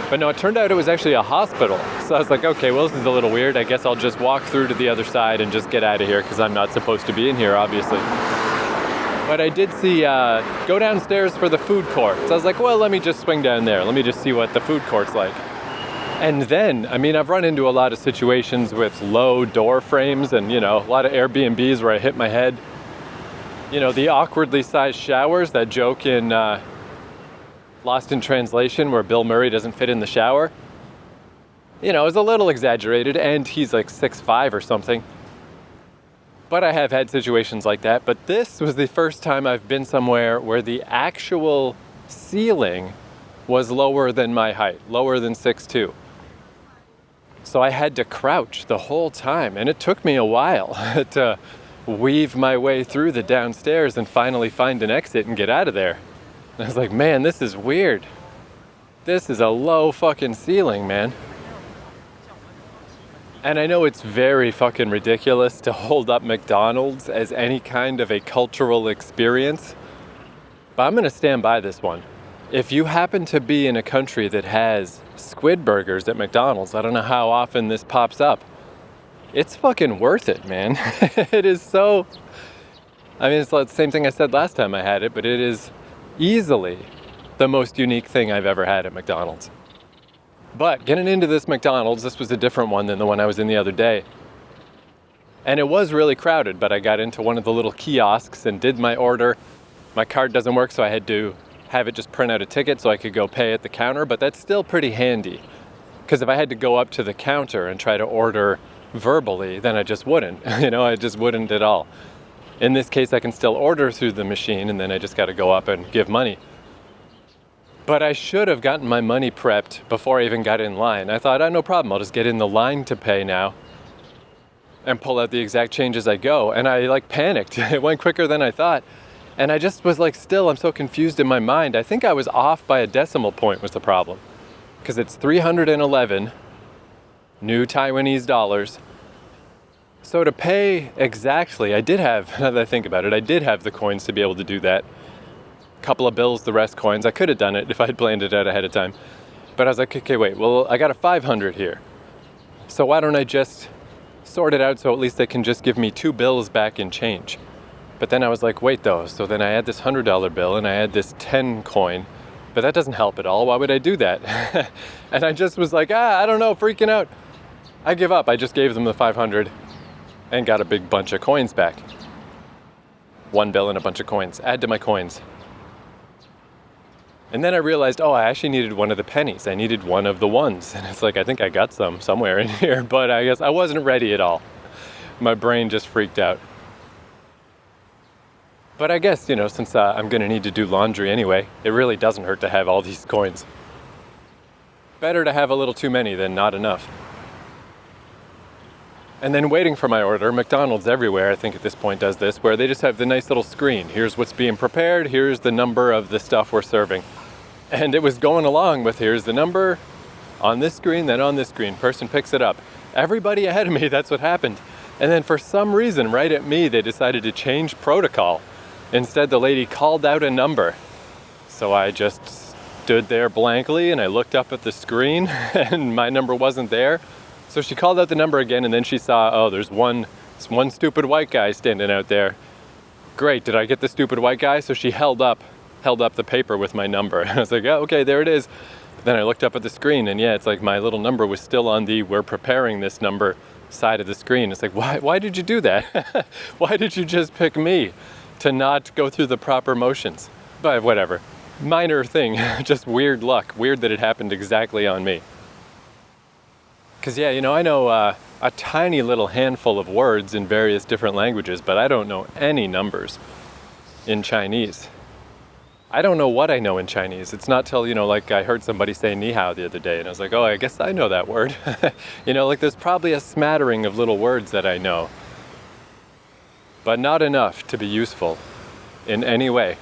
Speaker 1: But no, it turned out it was actually a hospital. So I was like, okay, well, this is a little weird. I guess I'll just walk through to the other side and just get out of here because I'm not supposed to be in here, obviously. But I did see, go downstairs for the food court. So I was like, well, let me just swing down there. Let me just see what the food court's like. And then, I mean, I've run into a lot of situations with low door frames and, a lot of Airbnbs where I hit my head. The awkwardly sized showers, that joke in Lost in Translation where Bill Murray doesn't fit in the shower. It's a little exaggerated and he's like 6'5" or something. But I have had situations like that. But this was the first time I've been somewhere where the actual ceiling was lower than my height, lower than 6'2". So I had to crouch the whole time and it took me a while to weave my way through the downstairs and finally find an exit and get out of there. And I was like, man, this is weird. This is a low fucking ceiling, man. And I know it's very fucking ridiculous to hold up McDonald's as any kind of a cultural experience, but I'm gonna stand by this one. If you happen to be in a country that has squid burgers at McDonald's, I don't know how often this pops up, it's fucking worth it, man. It is so, it's like the same thing I said last time I had it, but it is easily the most unique thing I've ever had at McDonald's. But getting into this McDonald's, this was a different one than the one I was in the other day. And it was really crowded, but I got into one of the little kiosks and did my order. My card doesn't work, so I had to have it just print out a ticket so I could go pay at the counter, but that's still pretty handy. Because if I had to go up to the counter and try to order verbally, then I just wouldn't. I just wouldn't at all. In this case, I can still order through the machine, and then I just got to go up and give money. But I should have gotten my money prepped before I even got in line. I thought, no problem, I'll just get in the line to pay now and pull out the exact change as I go. And I panicked. It went quicker than I thought. And I just was I'm so confused in my mind. I think I was off by a decimal point was the problem. Because it's 311 new Taiwanese dollars. So to pay exactly, I did have, now that I think about it, I did have the coins to be able to do that. Couple of bills, the rest coins. I could have done it if I had planned it out ahead of time. But I was like, okay, wait, well, I got a 500 here. So why don't I just sort it out so at least they can just give me 2 bills back in change. But then I was like, wait though, so then I had this $100 bill and I had this 10 coin, but that doesn't help at all. Why would I do that? And I just was like, I don't know, freaking out. I give up. I just gave them the 500 and got a big bunch of coins back. 1 bill and a bunch of coins. Add to my coins. And then I realized, I actually needed one of the pennies. I needed one of the ones. And it's like, I think I got some somewhere in here, but I guess I wasn't ready at all. My brain just freaked out. But I guess, since I'm going to need to do laundry anyway, it really doesn't hurt to have all these coins. Better to have a little too many than not enough. And then waiting for my order, McDonald's everywhere, I think at this point does this, where they just have the nice little screen. Here's what's being prepared, here's the number of the stuff we're serving. And it was going along with here's the number on this screen, then on this screen. Person picks it up. Everybody ahead of me, that's what happened. And then for some reason, right at me, they decided to change protocol. Instead, the lady called out a number. So I just stood there blankly and I looked up at the screen and my number wasn't there. So she called out the number again and then she saw, there's one stupid white guy standing out there. Great, did I get the stupid white guy? So she held up the paper with my number. And I was like, okay, there it is. But then I looked up at the screen and it's like my little number was still on the we're preparing this number side of the screen. It's like, why did you do that? Why did you just pick me to not go through the proper motions? But whatever. Minor thing, just weird luck. Weird that it happened exactly on me. Because I know a tiny little handful of words in various different languages, but I don't know any numbers in Chinese. I don't know what I know in Chinese. It's not till, I heard somebody say ni hao the other day, and I was like, I guess I know that word. There's probably a smattering of little words that I know, but not enough to be useful in any way.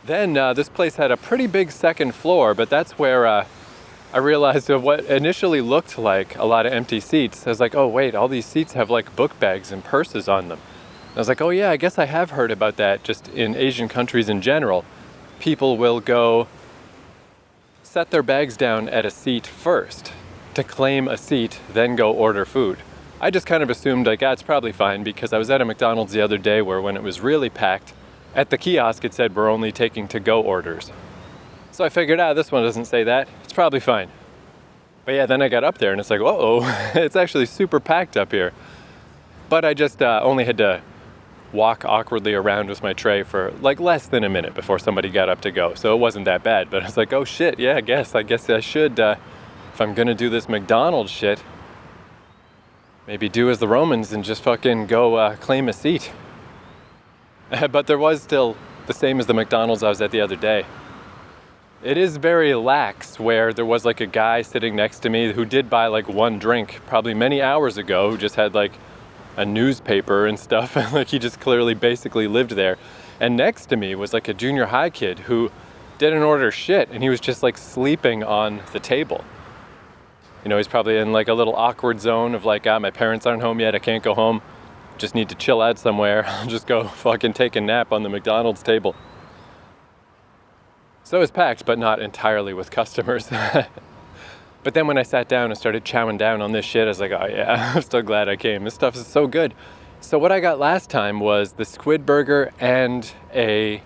Speaker 1: Then this place had a pretty big second floor, but that's where I realized what initially looked like a lot of empty seats. I was like, wait, all these seats have book bags and purses on them. And I was like, I guess I have heard about that just in Asian countries in general. People will go set their bags down at a seat first to claim a seat, then go order food. I just kind of assumed it's probably fine because I was at a McDonald's the other day where when it was really packed, at the kiosk it said we're only taking to-go orders. So I figured, this one doesn't say that. It's probably fine. But then I got up there and it's like, it's actually super packed up here. But I just only had to walk awkwardly around with my tray for less than a minute before somebody got up to go. So it wasn't that bad. But I was like, shit, yeah, I guess I should, if I'm gonna do this McDonald's shit, maybe do as the Romans and just fucking go claim a seat. But there was still the same as the McDonald's I was at the other day. It is very lax where there was a guy sitting next to me who did buy one drink probably many hours ago who just had a newspaper and stuff. He just clearly basically lived there. And next to me was a junior high kid who didn't order shit and he was just sleeping on the table. He's probably in a little awkward zone of my parents aren't home yet, I can't go home, just need to chill out somewhere, I'll just go fucking take a nap on the McDonald's table. So it was packed, but not entirely with customers. But then when I sat down and started chowing down on this shit, I was like, I'm still glad I came. This stuff is so good. So what I got last time was the squid burger and a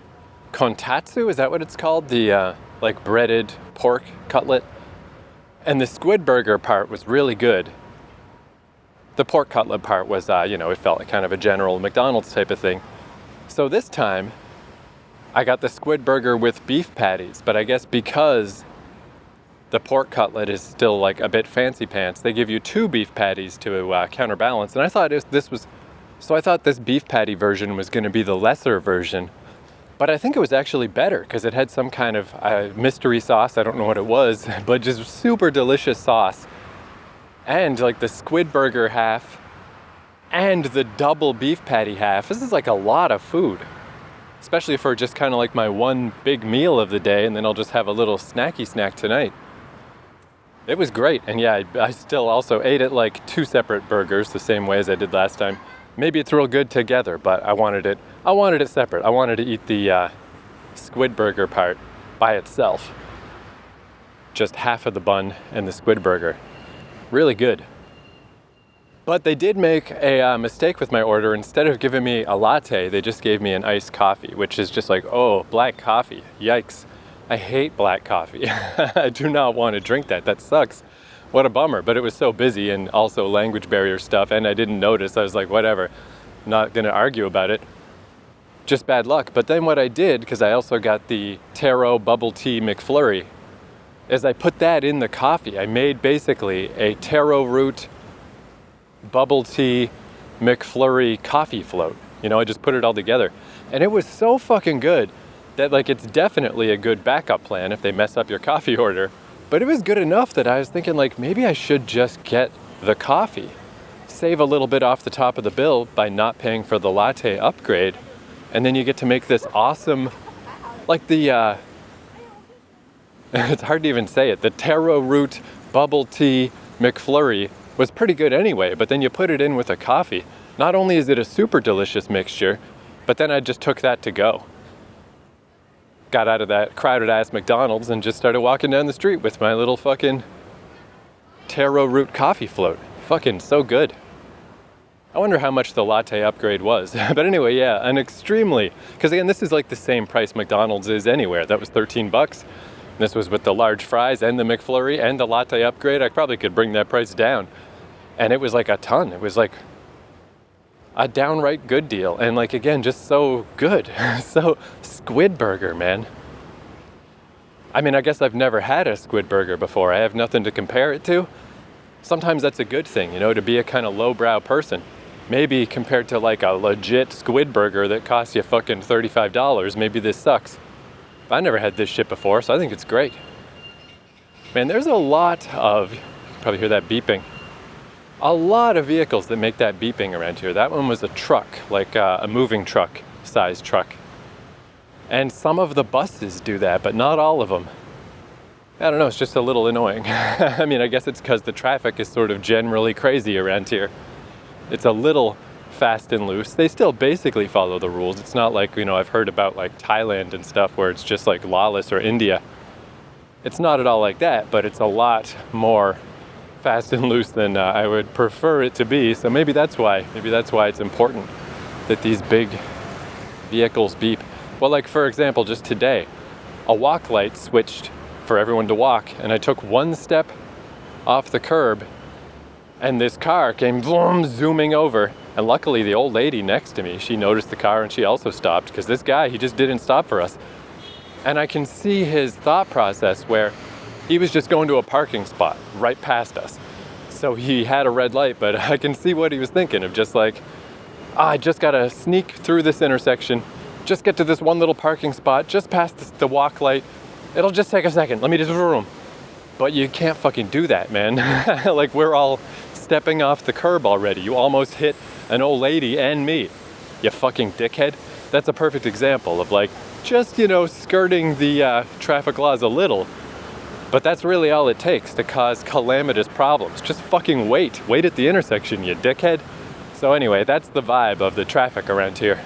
Speaker 1: kontatsu, is that what it's called? The breaded pork cutlet. And the squid burger part was really good. The pork cutlet part was, it felt like kind of a general McDonald's type of thing. So this time, I got the squid burger with beef patties, but I guess because the pork cutlet is still like a bit fancy pants, they give you 2 beef patties to counterbalance. And I thought I thought this beef patty version was going to be the lesser version. But I think it was actually better because it had some kind of mystery sauce. I don't know what it was, but just super delicious sauce. And like the squid burger half and the double beef patty half. This is like a lot of food, especially for just kind of like my one big meal of the day, and then I'll just have a little snacky snack tonight. It was great. And yeah, I still also ate it like 2 separate burgers the same way as I did last time. Maybe it's real good together, but I wanted it separate. I wanted to eat the squid burger part by itself. Just half of the bun and the squid burger. Really good. But they did make a mistake with my order. Instead of giving me a latte, they just gave me an iced coffee, which is just like, oh, black coffee. Yikes. I hate black coffee. I do not want to drink that. That sucks. What a bummer. But it was so busy and also language barrier stuff, and I didn't notice. I was like, whatever. Not going to argue about it. Just bad luck. But then what I did, because I also got the taro bubble tea McFlurry, is I put that in the coffee. I made basically a taro root bubble tea McFlurry coffee float. I just put it all together. And it was so fucking good that like it's definitely a good backup plan if they mess up your coffee order. But it was good enough that I was thinking like maybe I should just get the coffee. Save a little bit off the top of the bill by not paying for the latte upgrade. And then you get to make this awesome, like the it's hard to even say it. The taro root bubble tea McFlurry was pretty good anyway, but then you put it in with a coffee. Not only is it a super delicious mixture, but then I just took that to go. Got out of that crowded ass McDonald's and just started walking down the street with my little fucking taro root coffee float. Fucking so good. I wonder how much the latte upgrade was. But anyway, yeah, because again, this is like the same price McDonald's is anywhere. That was $13. This was with the large fries and the McFlurry and the latte upgrade. I probably could bring that price down. And it was like a ton. It was like a downright good deal. And like, again, just so good. So, squid burger, man. I mean, I guess I've never had a squid burger before. I have nothing to compare it to. Sometimes that's a good thing, to be a kind of lowbrow person. Maybe compared to like a legit squid burger that costs you fucking $35, maybe this sucks. I never had this shit before, so I think it's great. Man, there's a lot of, you can probably hear that beeping, a lot of vehicles that make that beeping around here. That one was a truck, like a moving truck, size truck. And some of the buses do that, but not all of them. I don't know, it's just a little annoying. I mean, I guess it's because the traffic is sort of generally crazy around here. It's a little fast and loose. They still basically follow the rules. It's not like, I've heard about like Thailand and stuff where it's just like lawless, or India. It's not at all like that, but it's a lot more fast and loose than I would prefer it to be. So maybe that's why it's important that these big vehicles beep. Well, like for example, just today, a walk light switched for everyone to walk, and I took one step off the curb and this car came zooming over. And luckily the old lady next to me, she noticed the car and she also stopped, because this guy, he just didn't stop for us. And I can see his thought process where he was just going to a parking spot right past us. So he had a red light, but I can see what he was thinking of, just like, I just gotta sneak through this intersection, just get to this one little parking spot, just past the walk light. It'll just take a second, let me just vroom. But you can't fucking do that, man. Like, we're all stepping off the curb already. You almost hit an old lady and me, you fucking dickhead. That's a perfect example of like, just, skirting the traffic laws a little. But that's really all it takes to cause calamitous problems. Just fucking wait at the intersection, you dickhead. So anyway, that's the vibe of the traffic around here.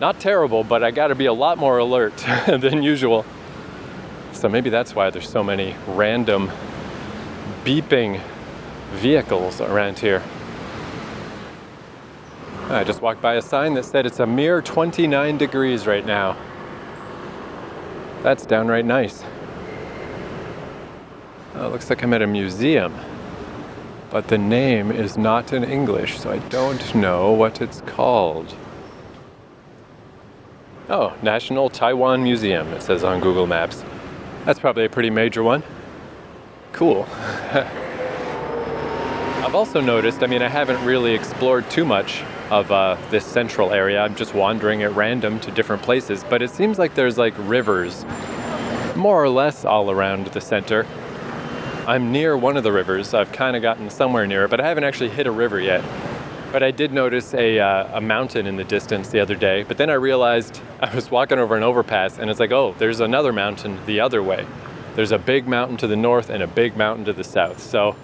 Speaker 1: Not terrible, but I gotta be a lot more alert than usual. So maybe that's why there's so many random beeping vehicles around here. I just walked by a sign that said it's a mere 29 degrees right now. That's downright nice. Oh, it looks like I'm at a museum. but the name is not in English, so I don't know what it's called. Oh, National Taiwan Museum, it says on Google Maps. That's probably a pretty major one. Cool. I've also noticed, I haven't really explored too much of this central area. I'm just wandering at random to different places, but it seems like there's like rivers more or less all around the center. I'm near one of the rivers. I've kind of gotten somewhere near it, but I haven't actually hit a river yet. But I did notice a mountain in the distance the other day, but then I realized I was walking over an overpass and it's like, oh, there's another mountain the other way. There's a big mountain to the north and a big mountain to the south. So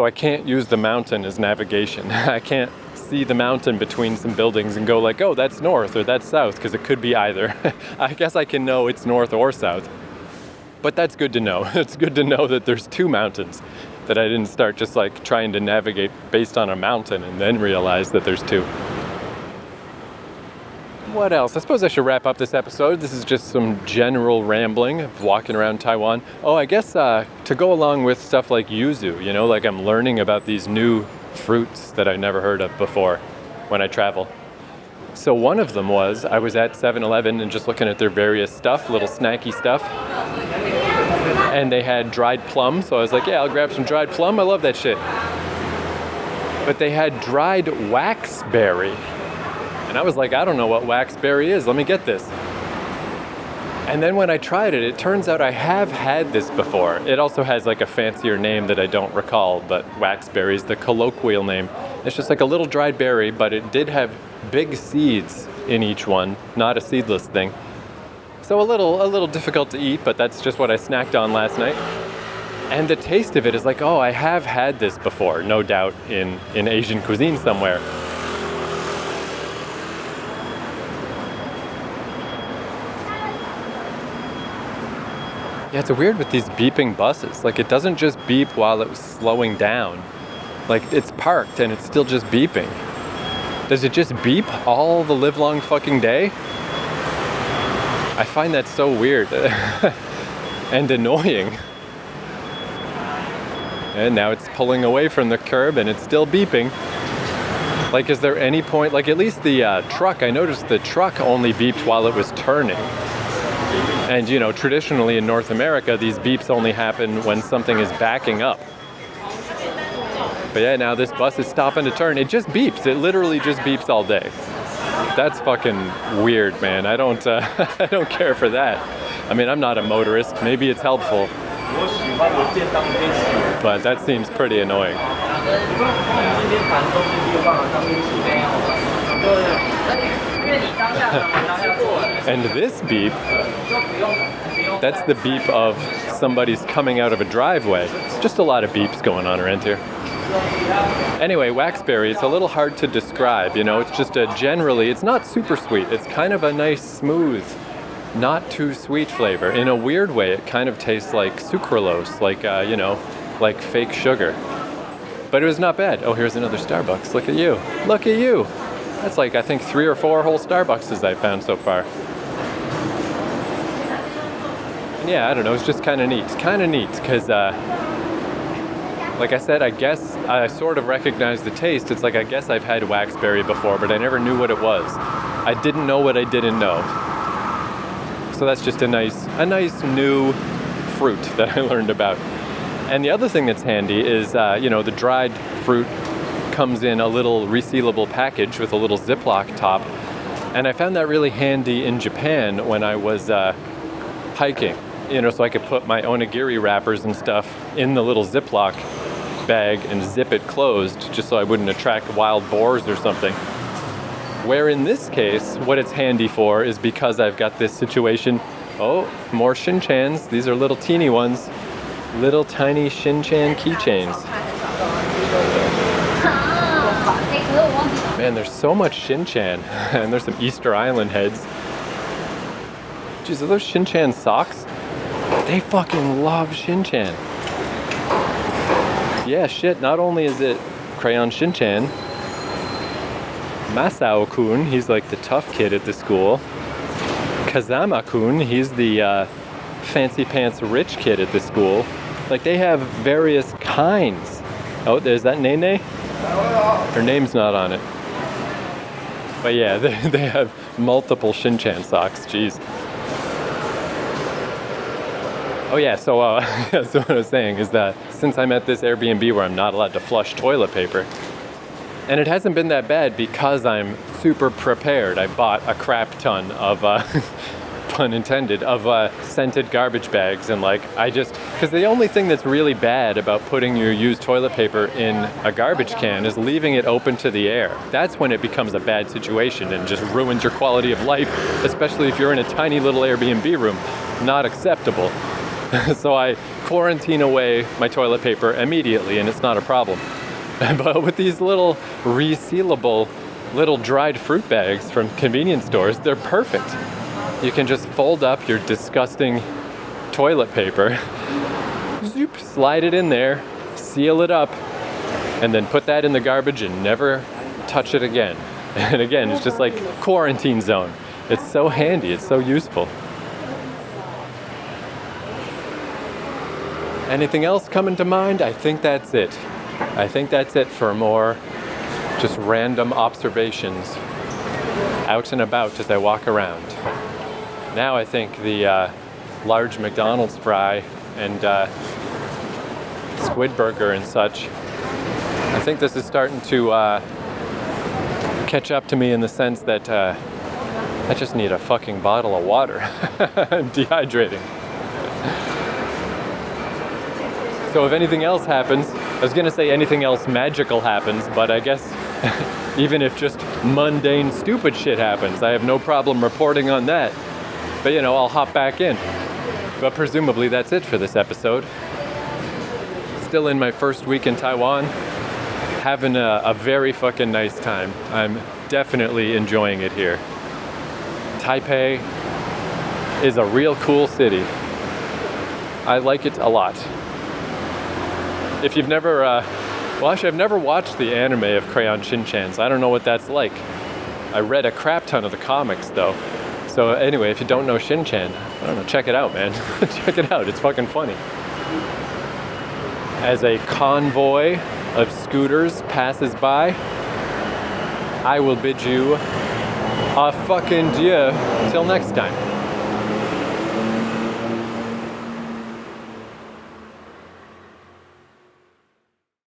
Speaker 1: I can't use the mountain as navigation. I can't see the mountain between some buildings and go like, oh, that's north or that's south, because it could be either. I guess I can know it's north or south. But that's good to know. It's good to know that there's two mountains, that I didn't start just like trying to navigate based on a mountain and then realize that there's two. What else? I suppose I should wrap up this episode. This is just some general rambling of walking around Taiwan. Oh, I guess to go along with stuff like yuzu, like I'm learning about these new fruits that I never heard of before when I travel. So one of them was, I was at 7-Eleven and just looking at their various stuff, little snacky stuff. And they had dried plum, so I was like, yeah, I'll grab some dried plum. I love that shit. But they had dried waxberry. And I was like, I don't know what waxberry is. Let me get this. And then when I tried it, it turns out I have had this before. It also has like a fancier name that I don't recall, but waxberry is the colloquial name. It's just like a little dried berry, but it did have big seeds in each one, not a seedless thing. So a little difficult to eat, but that's just what I snacked on last night. And the taste of it is like, oh, I have had this before, no doubt in Asian cuisine somewhere. Yeah, it's weird with these beeping buses. Like, it doesn't just beep while it was slowing down. Like, it's parked and it's still just beeping. Does it just beep all the livelong fucking day? I find that so weird and annoying. And now it's pulling away from the curb and it's still beeping. Like, is there any point, like at least the truck, I noticed the truck only beeped while it was turning. And traditionally in North America, these beeps only happen when something is backing up. But yeah, now this bus is stopping to turn. It just beeps. It literally just beeps all day. That's fucking weird, man. I don't I don't care for that. I'm not a motorist. Maybe it's helpful. But that seems pretty annoying. And this beep, that's the beep of somebody's coming out of a driveway. Just a lot of beeps going on around here. Anyway, waxberry, it's a little hard to describe, it's just it's not super sweet. It's kind of a nice, smooth, not too sweet flavor. In a weird way, it kind of tastes like sucralose, like fake sugar. But it was not bad. Oh, here's another Starbucks. Look at you. Look at you. That's like, I think 3 or 4 whole Starbucks I've found so far. And yeah, I don't know, it's just kind of neat. It's kind of neat, because, like I said, I guess I sort of recognize the taste. It's like, I guess I've had waxberry before, but I never knew what it was. I didn't know what I didn't know. So that's just a nice new fruit that I learned about. And the other thing that's handy is, the dried fruit comes in a little resealable package with a little Ziploc top. And I found that really handy in Japan when I was hiking, so I could put my onigiri wrappers and stuff in the little Ziploc bag and zip it closed just so I wouldn't attract wild boars or something. Where in this case, what it's handy for is because I've got this situation. Oh, more Shin-chans. These are little teeny ones. Little tiny Shin-chan keychains. Man, there's so much Shin-chan. And there's some Easter Island heads. Jeez, are those Shin-chan socks? They fucking love Shin-chan. Yeah, shit, not only is it Crayon Shin-chan, Masao-kun, he's like the tough kid at the school. Kazama-kun, he's the fancy pants rich kid at the school. Like, they have various kinds Oh, there's that Nene? Her name's not on it. But yeah, they have multiple Shinchan socks. Jeez. Oh yeah, so so what I was saying is that since I'm at this Airbnb where I'm not allowed to flush toilet paper, and it hasn't been that bad because I'm super prepared. I bought a crap ton of, pun intended, of scented garbage bags, and like because the only thing that's really bad about putting your used toilet paper in a garbage can is leaving it open to the air. That's when it becomes a bad situation and just ruins your quality of life, especially if you're in a tiny little Airbnb room. Not acceptable. So I quarantine away my toilet paper immediately, and it's not a problem. But with these little resealable little dried fruit bags from convenience stores, they're perfect. You can just fold up your disgusting toilet paper, zoop, slide it in there, seal it up, and then put that in the garbage and never touch it again. And again, it's just like quarantine zone. It's so handy, it's so useful. Anything else coming to mind? I think that's it. I think that's it for more just random observations out and about as I walk around. Now I think the large McDonald's fry and squid burger and such, I think this is starting to catch up to me in the sense that I just need a fucking bottle of water. I'm dehydrating. So if anything else happens, I was going to say anything else magical happens, but I guess even if just mundane, stupid shit happens, I have no problem reporting on that. But I'll hop back in. But presumably that's it for this episode. Still in my first week in Taiwan, having a very fucking nice time. I'm definitely enjoying it here. Taipei is a real cool city. I like it a lot. If you've never, I've never watched the anime of Crayon Shin-Chan's. I don't know what that's like. I read a crap ton of the comics though. So anyway, if you don't know Shin-Chan, I don't know, check it out, man. Check it out, it's fucking funny. As a convoy of scooters passes by, I will bid you a fucking dieu till next time.